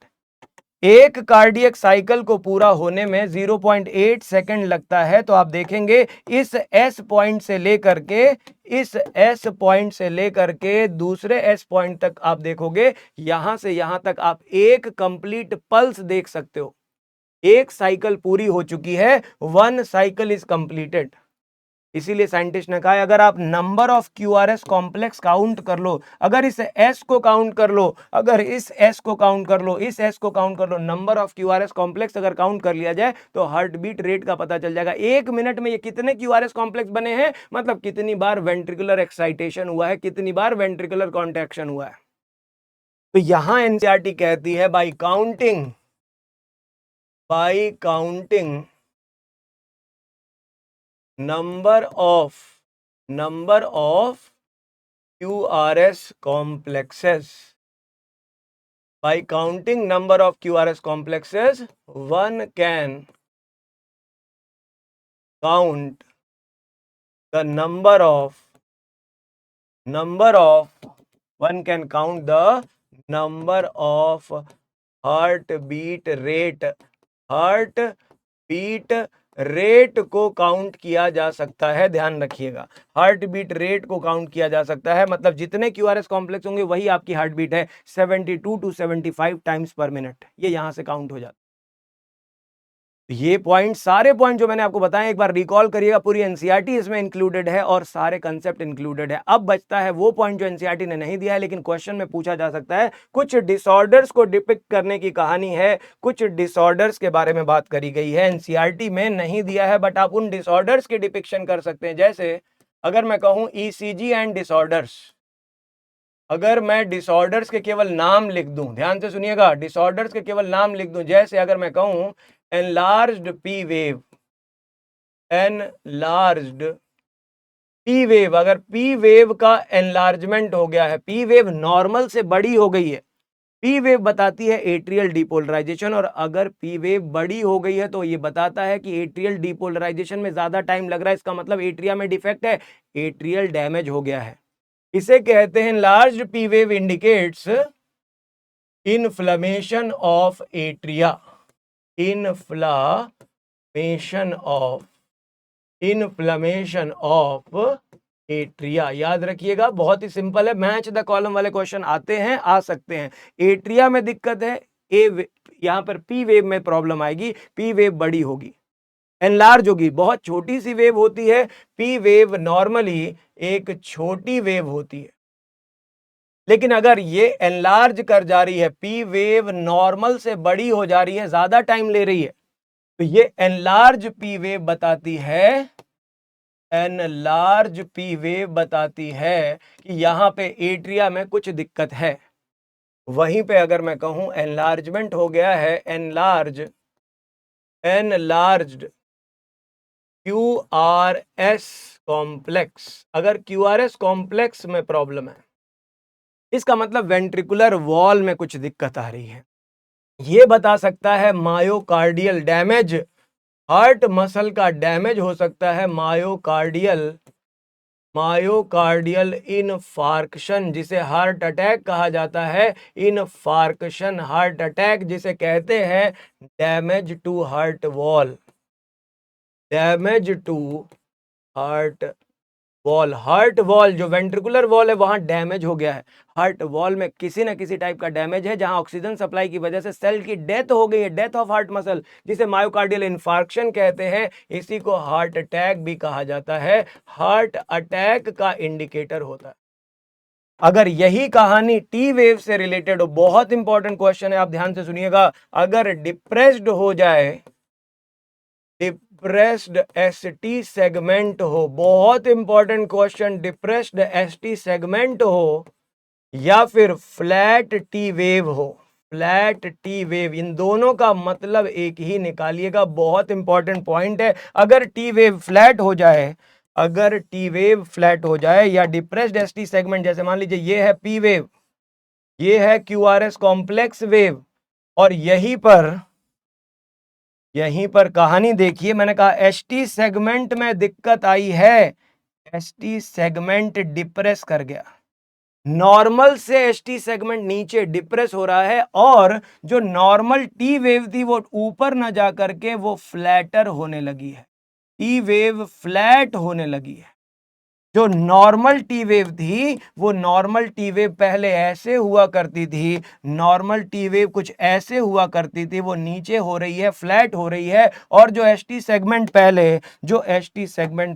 एक कार्डियक साइकिल को पूरा होने में 0.8 सेकंड लगता है। तो आप देखेंगे इस एस पॉइंट से लेकर के, इस एस पॉइंट से लेकर के दूसरे एस पॉइंट तक आप देखोगे, यहां से यहां तक आप एक कंप्लीट पल्स देख सकते हो। एक साइकिल पूरी हो चुकी है, वन साइकिल इज कंप्लीटेड। इसीलिए साइंटिस्ट ने कहा अगर आप number of QRS complex count कर लो, अगर इस एस को काउंट कर लो, अगर इस एस को काउंट कर लो, इस एस को काउंट कर लो, नंबर ऑफ क्यूआरएस कॉम्प्लेक्स अगर काउंट कर लिया जाए, तो हार्ट बीट रेट का पता चल जाएगा। एक मिनट में ये कितने क्यूआरएस कॉम्प्लेक्स बने हैं, मतलब कितनी बार वेंट्रिकुलर एक्साइटेशन हुआ है, कितनी बार वेंट्रिकुलर कॉन्ट्रैक्शन हुआ है। तो यहां एनसीईआरटी कहती है bye counting number of number of QRS complexes. By counting number of QRS complexes, one can count the number of one can count the number of heartbeat rate. Heart beat rate को काउंट किया जा सकता है, ध्यान रखिएगा, हार्ट बीट रेट को काउंट किया जा सकता है, मतलब जितने क्यूआरएस कॉम्प्लेक्स होंगे वही आपकी हार्ट बीट है, 72 to 75 टाइम्स पर मिनट, ये यहां से काउंट हो जाता है। ये पॉइंट, सारे पॉइंट जो मैंने आपको बताए एक बार रिकॉल करिएगा, पूरी एनसीईआरटी इसमें इंक्लूडेड है और सारे कंसेप्ट इंक्लूडेड है। अब बचता है वो पॉइंट जो एनसीईआरटी ने नहीं दिया है लेकिन क्वेश्चन में पूछा जा सकता है। कुछ डिसऑर्डर्स को डिपिक्ट करने की कहानी है, कुछ डिसऑर्डर्स के बारे में बात करी गई है, एनसीईआरटी में नहीं दिया है बट आप उन डिसऑर्डर्स की डिपिक्शन कर सकते हैं। जैसे अगर मैं कहूं ईसीजी एंड डिसऑर्डर्स, अगर मैं डिसऑर्डर्स के केवल नाम लिख दूं, ध्यान से सुनिएगा, डिसऑर्डर्स के केवल नाम लिख दूं, जैसे अगर मैं कहूं enlarged P wave, enlarged P wave, अगर P wave का enlargement हो गया है, P wave नॉर्मल से बड़ी हो गई है, P wave बताती है एट्रियल डिपोलराइजेशन, और अगर P wave बड़ी हो गई है तो ये बताता है कि एट्रियल डिपोलराइजेशन में ज्यादा टाइम लग रहा है, इसका मतलब एट्रिया में डिफेक्ट है, एट्रियल डैमेज हो गया है। इसे कहते हैं enlarged P wave indicates inflammation of atria, inflammation of atria. याद रखिएगा, बहुत ही सिंपल है, मैच द कॉलम वाले क्वेश्चन आते हैं, आ सकते हैं। एट्रिया में दिक्कत है, यहां पर पी वेव में प्रॉब्लम आएगी, पी वेव बड़ी होगी, एनलार्ज होगी, बहुत छोटी सी वेव होती है, पी वेव नॉर्मली एक छोटी वेव होती है, लेकिन अगर ये एनलार्ज कर जा रही है, पी वेव नॉर्मल से बड़ी हो जा रही है, ज्यादा टाइम ले रही है, तो ये एनलार्ज पी वेव बताती है, एनलार्ज पी वेव बताती है कि यहां पे एट्रिया में कुछ दिक्कत है। वहीं पे अगर मैं कहूं एनलार्जमेंट हो गया है, एनलार्ज्ड क्यूआरएस कॉम्प्लेक्स, अगर क्यूआरएस कॉम्प्लेक्स में प्रॉब्लम है, इसका मतलब वेंट्रिकुलर वॉल में कुछ दिक्कत आ रही है, ये बता सकता है मायोकार्डियल डैमेज, हार्ट मसल का डैमेज हो सकता है, मायोकार्डियल इनफार्क्शन, जिसे हार्ट अटैक कहा जाता है, इनफार्क्शन हार्ट अटैक जिसे कहते हैं, damage to heart wall, damage to heart wall, heart wall जो वेंट्रिकुलर वॉल है वहां डैमेज हो गया है, हार्ट वॉल में किसी ना किसी टाइप का डैमेज है, जहां ऑक्सीजन सप्लाई की वजह से सेल की डेथ हो गई है, डेथ ऑफ हार्ट मसल, जिसे मायोकार्डियल इन्फार्क्शन कहते हैं, इसी को हार्ट अटैक भी कहा जाता है, हार्ट अटैक का इंडिकेटर होता है। अगर यही कहानी टी वेव से रिलेटेड हो, बहुत इंपॉर्टेंट क्वेश्चन है, आप ध्यान से सुनिएगा, अगर डिप्रेस्ड हो जाए, डिप्रेस्ड एसटी सेगमेंट हो, बहुत important question, depressed ST segment हो या फिर फ्लैट टी वेव हो, फ्लैट टी वेव, इन दोनों का मतलब एक ही निकालिएगा, बहुत इंपॉर्टेंट पॉइंट है। अगर टी वेव फ्लैट हो जाए, अगर टी वेव फ्लैट हो जाए या डिप्रेस्ड एसटी सेगमेंट, जैसे मान लीजिए ये है पी वेव, ये है क्यूआरएस कॉम्प्लेक्स वेव, और यहीं पर कहानी देखिए, मैंने कहा एसटी सेगमेंट में दिक्कत आई है, एसटी सेगमेंट डिप्रेस कर गया, नॉर्मल से एसटी सेगमेंट नीचे डिप्रेस हो रहा है, और जो नॉर्मल टी वेव थी वो ऊपर ना जा करके वो फ्लैटर होने लगी है, टी वेव फ्लैट होने लगी है। जो नॉर्मल टी वेव थी, वो नॉर्मल टी वेव पहले ऐसे हुआ करती थी, नॉर्मल टी वेव कुछ ऐसे हुआ करती थी, वो नीचे हो रही है, फ्लैट हो रही है, और जो एसटी सेगमेंट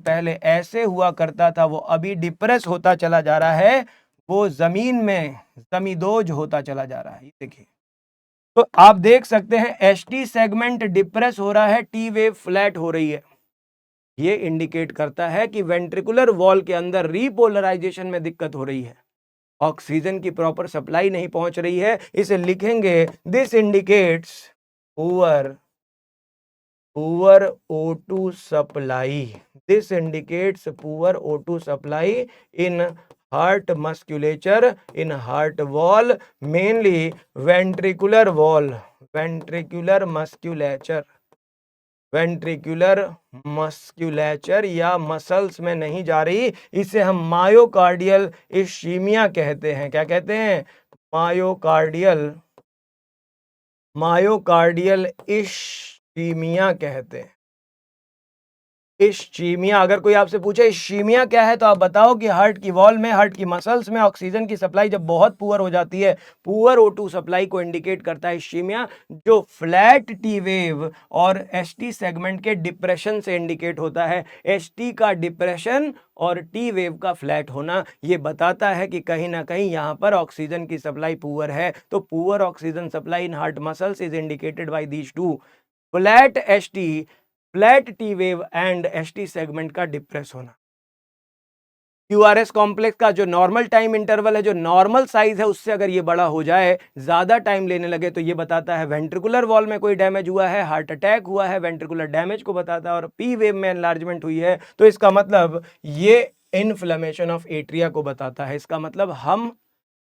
पहले ऐसे हुआ करता था, वो अभी डिप्रेस होता चला जा रहा है, वो जमीन में जमींदोज होता चला जा रहा है। देखिए, तो आप देख सकते हैं एसटी सेगमेंट डिप्रेस हो रहा है, टी वेव फ्लैट हो रही है, ये इंडिकेट करता है कि वेंट्रिकुलर वॉल के अंदर रीपोलराइजेशन में दिक्कत हो रही है, ऑक्सीजन की प्रॉपर सप्लाई नहीं पहुंच रही है, इसे लिखेंगे this indicates poor poor O2 supply, this indicates poor O2 supply in heart musculature, in heart wall, mainly ventricular wall, ventricular musculature, ventricular musculature या मसल्स में नहीं जा रही, इसे हम मायोकार्डियल इश्चीमिया कहते हैं। क्या कहते हैं? मायोकार्डियल, मायोकार्डियल इश्चीमिया कहते हैं। इश्चीमिया, अगर कोई आपसे पूछे इश्चीमिया क्या है तो आप बताओ कि हार्ट की वॉल में, हार्ट की मसल्स में ऑक्सीजन की सप्लाई जब बहुत पुअर हो जाती है, पुअर O2 सप्लाई को इंडिकेट करता है इश्चीमिया, जो फ्लैट टी वेव और एसटी सेगमेंट के डिप्रेशन से इंडिकेट होता है। एसटी का डिप्रेशन और टी वेव का फ्लैट होना ये बताता है कि कहीं ना कहीं यहाँ पर ऑक्सीजन की सप्लाई पुअर है। तो poor oxygen supply in heart muscles is indicated by these two, flat ST, flat T wave and ST segment का डिप्रेस होना। क्यूआरएस कॉम्प्लेक्स का जो नॉर्मल टाइम इंटरवल है, जो नॉर्मल साइज है, उससे अगर ये बड़ा हो जाए, ज्यादा टाइम लेने लगे, तो ये बताता है वेंट्रिकुलर वॉल में कोई डैमेज हुआ है, हार्ट अटैक हुआ है, वेंट्रिकुलर डैमेज को बताता है। और पी वेव में एनलार्जमेंट हुई है तो इसका मतलब ये इन्फ्लेमेशन ऑफ एट्रिया को बताता है। इसका मतलब हम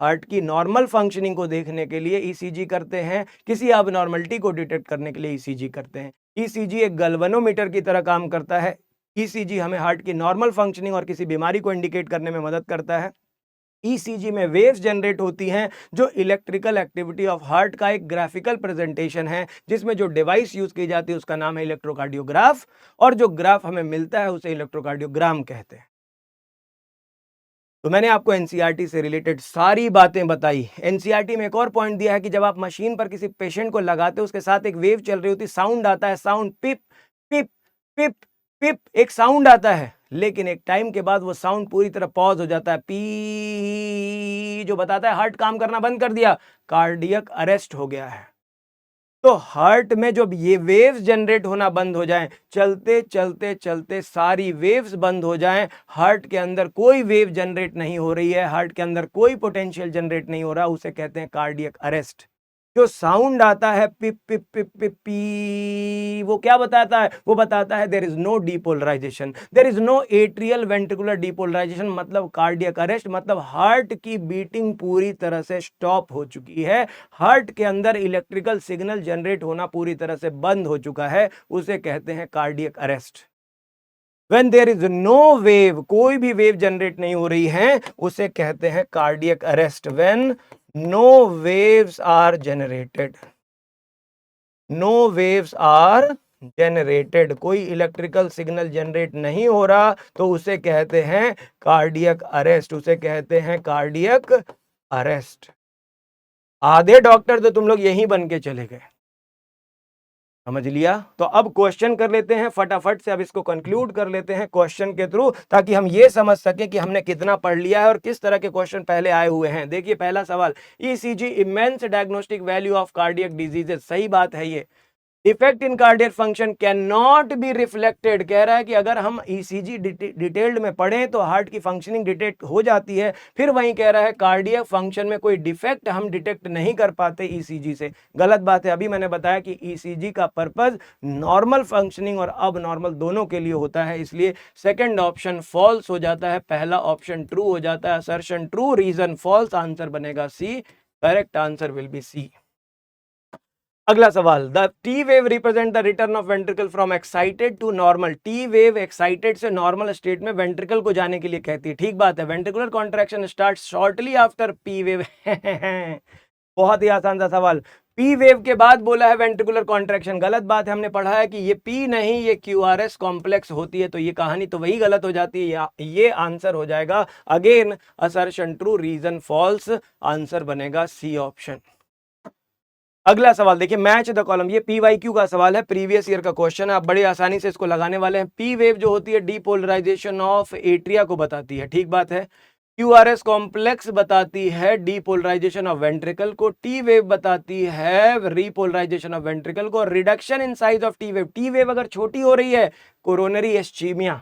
हार्ट की नॉर्मल फंक्शनिंग को देखने के लिए ईसीजी करते हैं, किसी अबनॉर्मलिटी को डिटेक्ट करने के लिए ईसीजी करते हैं। ईसीजी एक गैल्वेनोमीटर की तरह काम करता है। ईसीजी हमें हार्ट की नॉर्मल फंक्शनिंग और किसी बीमारी को इंडिकेट करने में मदद करता है। ईसीजी में वेव्स जनरेट होती हैं जो इलेक्ट्रिकल एक्टिविटी ऑफ हार्ट का एक ग्राफिकल प्रेजेंटेशन है, जिसमें जो डिवाइस यूज की जाती है उसका नाम है इलेक्ट्रोकार्डियोग्राफ, और जो ग्राफ हमें मिलता है उसे इलेक्ट्रोकार्डियोग्राम कहते हैं। तो मैंने आपको एनसीईआरटी से रिलेटेड सारी बातें बताई। एनसीईआरटी में एक और पॉइंट दिया है कि जब आप मशीन पर किसी पेशेंट को लगाते हो, उसके साथ एक वेव चल रही होती, साउंड आता है, साउंड पिप पिप पिप पिप, एक साउंड आता है, लेकिन एक टाइम के बाद वो साउंड पूरी तरह पॉज हो जाता है, पी, जो बताता है हार्ट काम करना बंद कर दिया, कार्डियक अरेस्ट हो गया है। तो हार्ट में जब ये वेव्स जनरेट होना बंद हो जाएं, चलते चलते चलते सारी वेव्स बंद हो जाएं, हार्ट के अंदर कोई वेव जनरेट नहीं हो रही है, हार्ट के अंदर कोई पोटेंशियल जनरेट नहीं हो रहा, उसे कहते हैं कार्डियक अरेस्ट। जो साउंड आता है पिप पिप पिप पिप पी, वो क्या बताता है? वो बताता है there is no depolarization, there is no atrial ventricular depolarization, मतलब कार्डियक अरेस्ट, मतलब हार्ट की बीटिंग पूरी तरह से स्टॉप हो चुकी है, हार्ट के अंदर इलेक्ट्रिकल सिग्नल जनरेट होना पूरी तरह से बंद हो चुका है, उसे कहते हैं cardiac arrest. When there is no wave, कोई भी वेव जनरेट नहीं हो रही है, उसे कहते हैं cardiac arrest. When no waves are generated, no waves are generated, कोई इलेक्ट्रिकल सिग्नल जनरेट नहीं हो रहा, तो उसे कहते हैं कार्डियक अरेस्ट, उसे कहते हैं कार्डियक अरेस्ट। आधे डॉक्टर तो तुम लोग यहीं बन के चले गए, समझ लिया? तो अब क्वेश्चन कर लेते हैं फटाफट से, अब इसको कंक्लूड कर लेते हैं क्वेश्चन के थ्रू, ताकि हम ये समझ सके कि हमने कितना पढ़ लिया है और किस तरह के क्वेश्चन पहले आए हुए हैं। देखिए पहला सवाल, ECG immense diagnostic value of cardiac diseases, सही बात है ये। Effect in cardiac function can not be reflected, कह रहा है कि अगर हम ईसीजी डिटेल्ड में पढ़ें तो हार्ट की फंक्शनिंग डिटेक्ट हो जाती है, फिर वहीं कह रहा है कार्डियक फंक्शन में कोई डिफेक्ट हम डिटेक्ट नहीं कर पाते ईसीजी से। गलत बात है। अभी मैंने बताया कि ईसीजी का पर्पज नॉर्मल फंक्शनिंग और अब नॉर्मल दोनों के लिए होता है, इसलिए सेकंड ऑप्शन फॉल्स हो जाता है, पहला ऑप्शन ट्रू हो जाता है। Assertion true, reason false, answer बनेगा C. Correct answer will be C. अगला सवाल, the T wave represent the return of ventricle from excited to normal. T wave excited से नॉर्मल स्टेट में वेंट्रिकल को जाने के लिए कहती है, ठीक बात है। Ventricular contraction start shortly after P wave. बहुत ही आसान सा सवाल। पी वेव के बाद बोला है वेंट्रिकुलर कॉन्ट्रैक्शन, गलत बात है। हमने पढ़ा है कि ये पी नहीं, ये क्यूआरएस कॉम्प्लेक्स होती है, तो ये कहानी तो वही गलत हो जाती है। ये आंसर हो जाएगा again assertion true, reason false, answer बनेगा सी ऑप्शन। अगला सवाल देखिए, मैच द कॉलम, ये पीवाईक्यू का सवाल है, प्रीवियस ईयर का क्वेश्चन है, आप बड़ी आसानी से इसको लगाने वाले हैं। पी वेव जो होती है डीपोलराइजेशन ऑफ एट्रिया को बताती है, ठीक बात है। क्यूआरएस कॉम्प्लेक्स बताती है डीपोलराइजेशन ऑफ वेंट्रिकल को, टी वेव बताती है रीपोलराइजेशन ऑफ वेंट्रिकल को, reduction in size of T wave. T wave अगर छोटी हो रही है, कोरोनरी इस्चीमिया,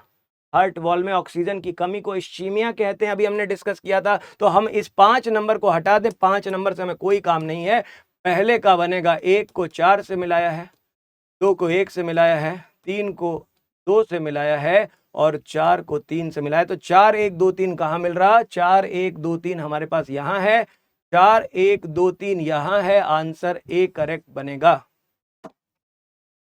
हार्ट वॉल में ऑक्सीजन की कमी को इस्चीमिया कहते हैं, अभी हमने डिस्कस किया था। तो हम इस 5 नंबर को हटा दें, 5 नंबर से हमें कोई काम नहीं है। पहले का बनेगा 1 को 4 से मिलाया है, 2 को 1 से मिलाया है, 3 को 2 से मिलाया है और 4 को 3 से मिलाया। तो 4 1 2 3 कहाँ मिल रहा? 4 1 2 3 हमारे पास यहाँ है, 4 1 2 3 यहाँ है। आंसर ए करेक्ट बनेगा।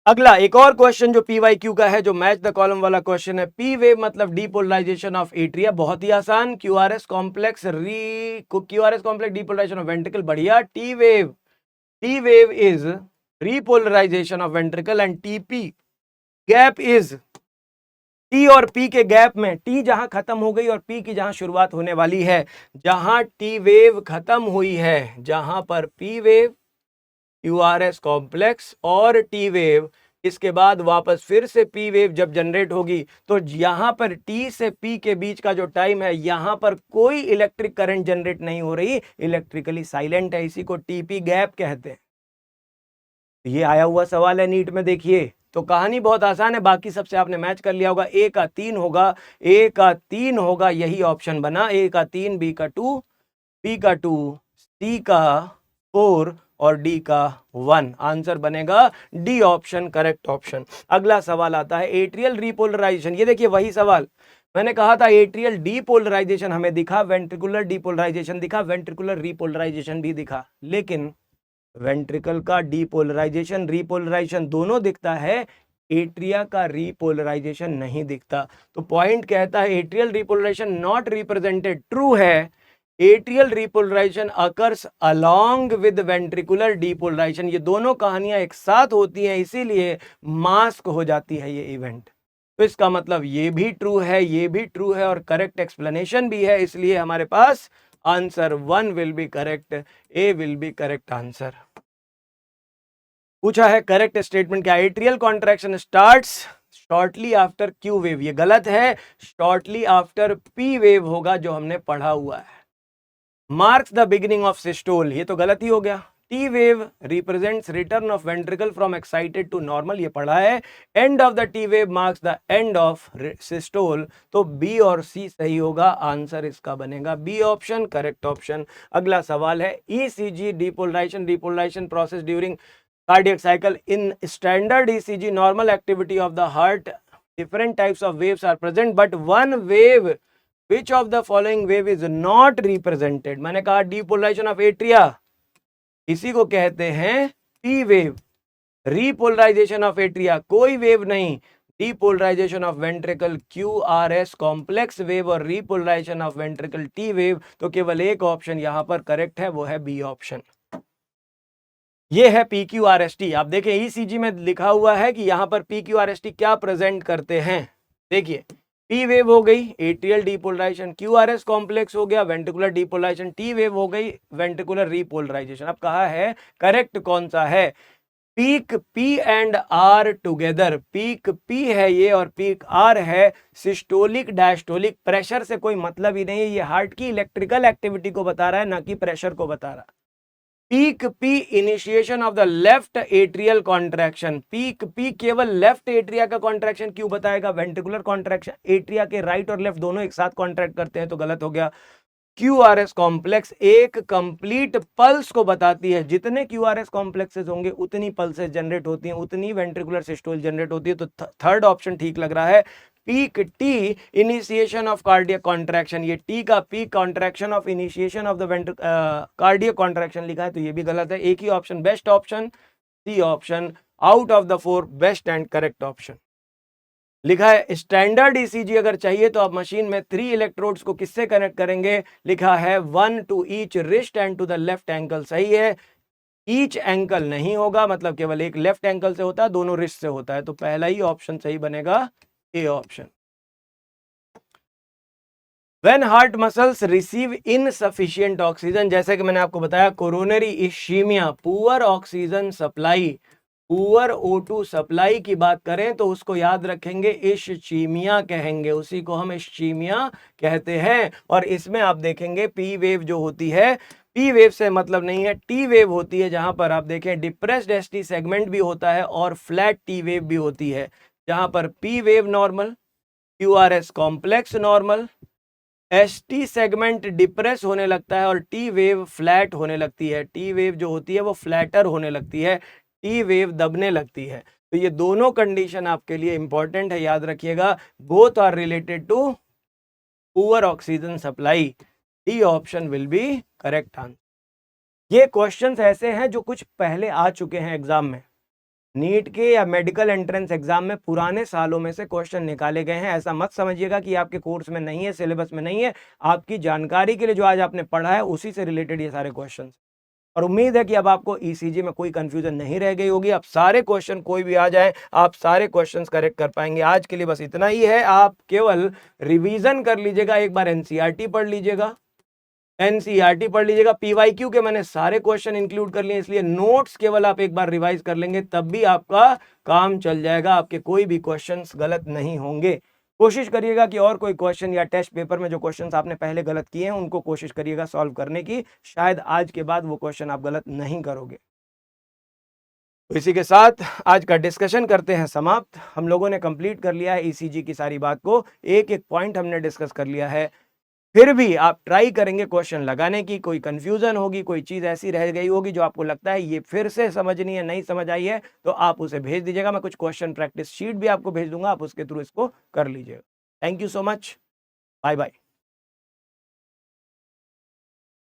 अगला एक और क्वेश्चन जो पीवाईक्यू का है, जो मैच द कॉलम वाला क्वेश्चन है। पी वेव मतलब डीपोलराइजेशन ऑफ एट्रिया, बहुत ही आसान। QRS complex depolarization of ventricle, बढ़िया। T wave is repolarization of ventricle and TP gap is, T और पी के गैप में, टी जहां खत्म हो गई और पी की जहां शुरुआत होने वाली है, जहां टी वेव खत्म हुई है, जहां पर पी वेव, क्यूआरएस कॉम्प्लेक्स और टी वेव, इसके बाद वापस फिर से पी वेव जब जनरेट होगी, तो यहां पर टी से पी के बीच का जो टाइम है, यहां पर कोई इलेक्ट्रिक करंट जनरेट नहीं हो रही, इलेक्ट्रिकली साइलेंट है। इसी को टीपी गैप कहते हैं। ये आया हुआ सवाल है नीट में, देखिए। तो कहानी बहुत आसान है, बाकी सबसे आपने मैच कर लिया होगा। ए का 3 होगा, ए का 3 होगा, यही ऑप्शन बना। ए का 3, बी का 2, बी का 2, सी का 4 और डी का 1। आंसर बनेगा डी ऑप्शन, करेक्ट ऑप्शन। अगला सवाल आता है एट्रियल रीपोलराइजेशन। ये देखिए वही सवाल मैंने कहा था, एट्रियल डीपोलराइजेशन हमें दिखा, वेंट्रिकुलर डीपोलराइजेशन दिखा, वेंट्रिकुलर रीपोलराइजेशन भी दिखा, लेकिन वेंट्रिकल का डीपोलराइजेशन रीपोलराइजेशन दोनों दिखता है, एट्रिया का रीपोलराइजेशन नहीं दिखता। तो पॉइंट कहता है atrial repolarization not represented, true है। Atrial repolarization occurs along with ventricular depolarization, ये दोनों कहानियां एक साथ होती हैं, इसीलिए मास्क हो जाती है ये इवेंट। तो इसका मतलब ये भी ट्रू है, ये भी ट्रू है और करेक्ट एक्सप्लेनेशन भी है, इसलिए हमारे पास answer 1 will be correct, A will be correct answer. पूछा है करेक्ट स्टेटमेंट क्या? Atrial contraction starts shortly after Q wave, ये गलत है, शॉर्टली आफ्टर पी वेव होगा जो हमने पढ़ा हुआ है। Marks the beginning of systole, ये तो गलत ही हो गया। T wave represents return of ventricle from excited to normal, ये पढ़ा है। End of the T wave marks the end of systole, तो बी और सी सही होगा। आंसर इसका बनेगा बी ऑप्शन, करेक्ट ऑप्शन। अगला सवाल है ECG depolarization process during cardiac cycle. In standard ECG, normal activity of the heart, different types of waves are present, but one wave, which of the following wave is not represented? मैंने कहा depolarization of atria, इसी को कहते हैं P wave। repolarization of atria, कोई वेव नहीं। depolarization of ventricle, QRS complex wave और repolarization of ventricle T wave, तो केवल एक ऑप्शन यहां पर करेक्ट है, वो है बी ऑप्शन। ये है PQRST। आप देखें ECG में लिखा हुआ है कि यहां पर PQRST क्या प्रेजेंट करते हैं। देखिए P वेव हो गई, एट्रियल डीपोलराइजेशन, QRS कॉम्प्लेक्स हो गया, वेंट्रिकुलर डीपोलराइजेशन, T वेव हो गई, वेंट्रिकुलर रीपोलराइजेशन। अब कहा है करेक्ट कौन सा है? Peak P and R together, peak P है ये और पीक R है। सिस्टोलिक डायस्टोलिक, प्रेशर से कोई मतलब ही नहीं है, ये हार्ट की इलेक्ट्रिकल एक्टिविटी को बता रहा है, ना कि प्रेशर को बता रहा। Peak P initiation of the left atrial contraction, peak P केवल लेफ्ट एट्रिया का कॉन्ट्रैक्शन क्यों बताएगा? वेंट्रिकुलर कॉन्ट्रैक्शन, एट्रिया के राइट और लेफ्ट दोनों एक साथ कॉन्ट्रैक्ट करते हैं, तो गलत हो गया। QRS कॉम्प्लेक्स एक कंप्लीट पल्स को बताती है, जितने QRS कॉम्प्लेक्सेस होंगे उतनी पल्सेस जनरेट होती हैं, उतनी वेंट्रिकुलर सिस्टोल जनरेट होती है। तो थर्ड ऑप्शन ठीक लग रहा है। Peak T initiation of cardiac contraction, ये T का peak contraction of initiation of the cardiac contraction लिखा है, तो ये भी गलत है। एक ही option best option, C option out of the 4 best and correct option. लिखा है स्टैंडर्ड ECG अगर चाहिए तो आप मशीन में 3 इलेक्ट्रोड्स को किससे कनेक्ट करेंगे? लिखा है 1 to each wrist and to the left ankle, सही है। ईच एंकल नहीं होगा, मतलब केवल एक लेफ्ट एंकल से होता है, दोनों रिस्ट से होता है, तो पहला ही ऑप्शन सही बनेगा, A option. When heart muscles receive insufficient oxygen, जैसे कि मैंने आपको बताया coronary ischaemia, poor oxygen supply, poor O2 supply की बात करें तो उसको याद रखेंगे इश्कीमिया कहेंगे, उसी को हम इश्कीमिया कहते हैं। और इसमें आप देखेंगे पी वेव जो होती है, पी वेव से मतलब नहीं है, टी वेव होती है, जहां पर आप देखें डिप्रेस्ड ST सेगमेंट भी होता है और फ्लैट टी वेव भी होती है, जहां पर P wave normal, QRS complex normal, ST segment depress होने लगता है और टी वेव फ्लैट होने लगती है। टी वेव जो होती है वो फ्लैटर होने लगती है, टी वेव दबने लगती है। तो ये दोनों कंडीशन आपके लिए इंपॉर्टेंट है, याद रखिएगा। Both are related to poor oxygen supply. D option will be correct answer. ये क्वेश्चंस ऐसे हैं जो कुछ पहले आ चुके हैं एग्जाम में, नीट के या मेडिकल एंट्रेंस एग्जाम में पुराने सालों में से क्वेश्चन निकाले गए हैं। ऐसा मत समझिएगा कि आपके कोर्स में नहीं है, सिलेबस में नहीं है। आपकी जानकारी के लिए जो आज आपने पढ़ा है उसी से रिलेटेड ये सारे क्वेश्चंस। और उम्मीद है कि अब आपको ईसीजी में कोई कंफ्यूजन नहीं रह गई होगी। अब सारे क्वेश्चन कोई भी आ जाए, आप सारे क्वेश्चंस करेक्ट कर पाएंगे। आज के लिए बस इतना ही है। आप केवल रिवीजन कर लीजिएगा, एक बार एनसीईआरटी पढ़ लीजिएगा, एनसीईआरटी पढ़ लीजिएगा। पीवाईक्यू के मैंने सारे क्वेश्चन इंक्लूड कर लिए, इसलिए नोट्स केवल आप एक बार रिवाइज कर लेंगे, तब भी आपका काम चल जाएगा। आपके कोई भी क्वेश्चंस गलत नहीं होंगे। कोशिश करिएगा कि और कोई क्वेश्चन या टेस्ट पेपर में जो क्वेश्चंस आपने पहले गलत किए हैं उनको कोशिश करिएगा सॉल्व करने की। शायद आज के बाद वो क्वेश्चन आप गलत नहीं करोगे। तो इसी के साथ आज का डिस्कशन करते हैं समाप्त। हम लोगों ने कंप्लीट कर लिया है ईसीजी की सारी बात को, एक एक पॉइंट हमने डिस्कस कर लिया है। फिर भी आप ट्राई करेंगे क्वेश्चन लगाने की, कोई कंफ्यूजन होगी, कोई चीज ऐसी रह गई होगी जो आपको लगता है ये फिर से समझनी है, नहीं समझ आई है, तो आप उसे भेज दीजिएगा। मैं कुछ क्वेश्चन प्रैक्टिस शीट भी आपको भेज दूंगा, आप उसके थ्रू इसको कर लीजिएगा। Thank you so much, bye bye.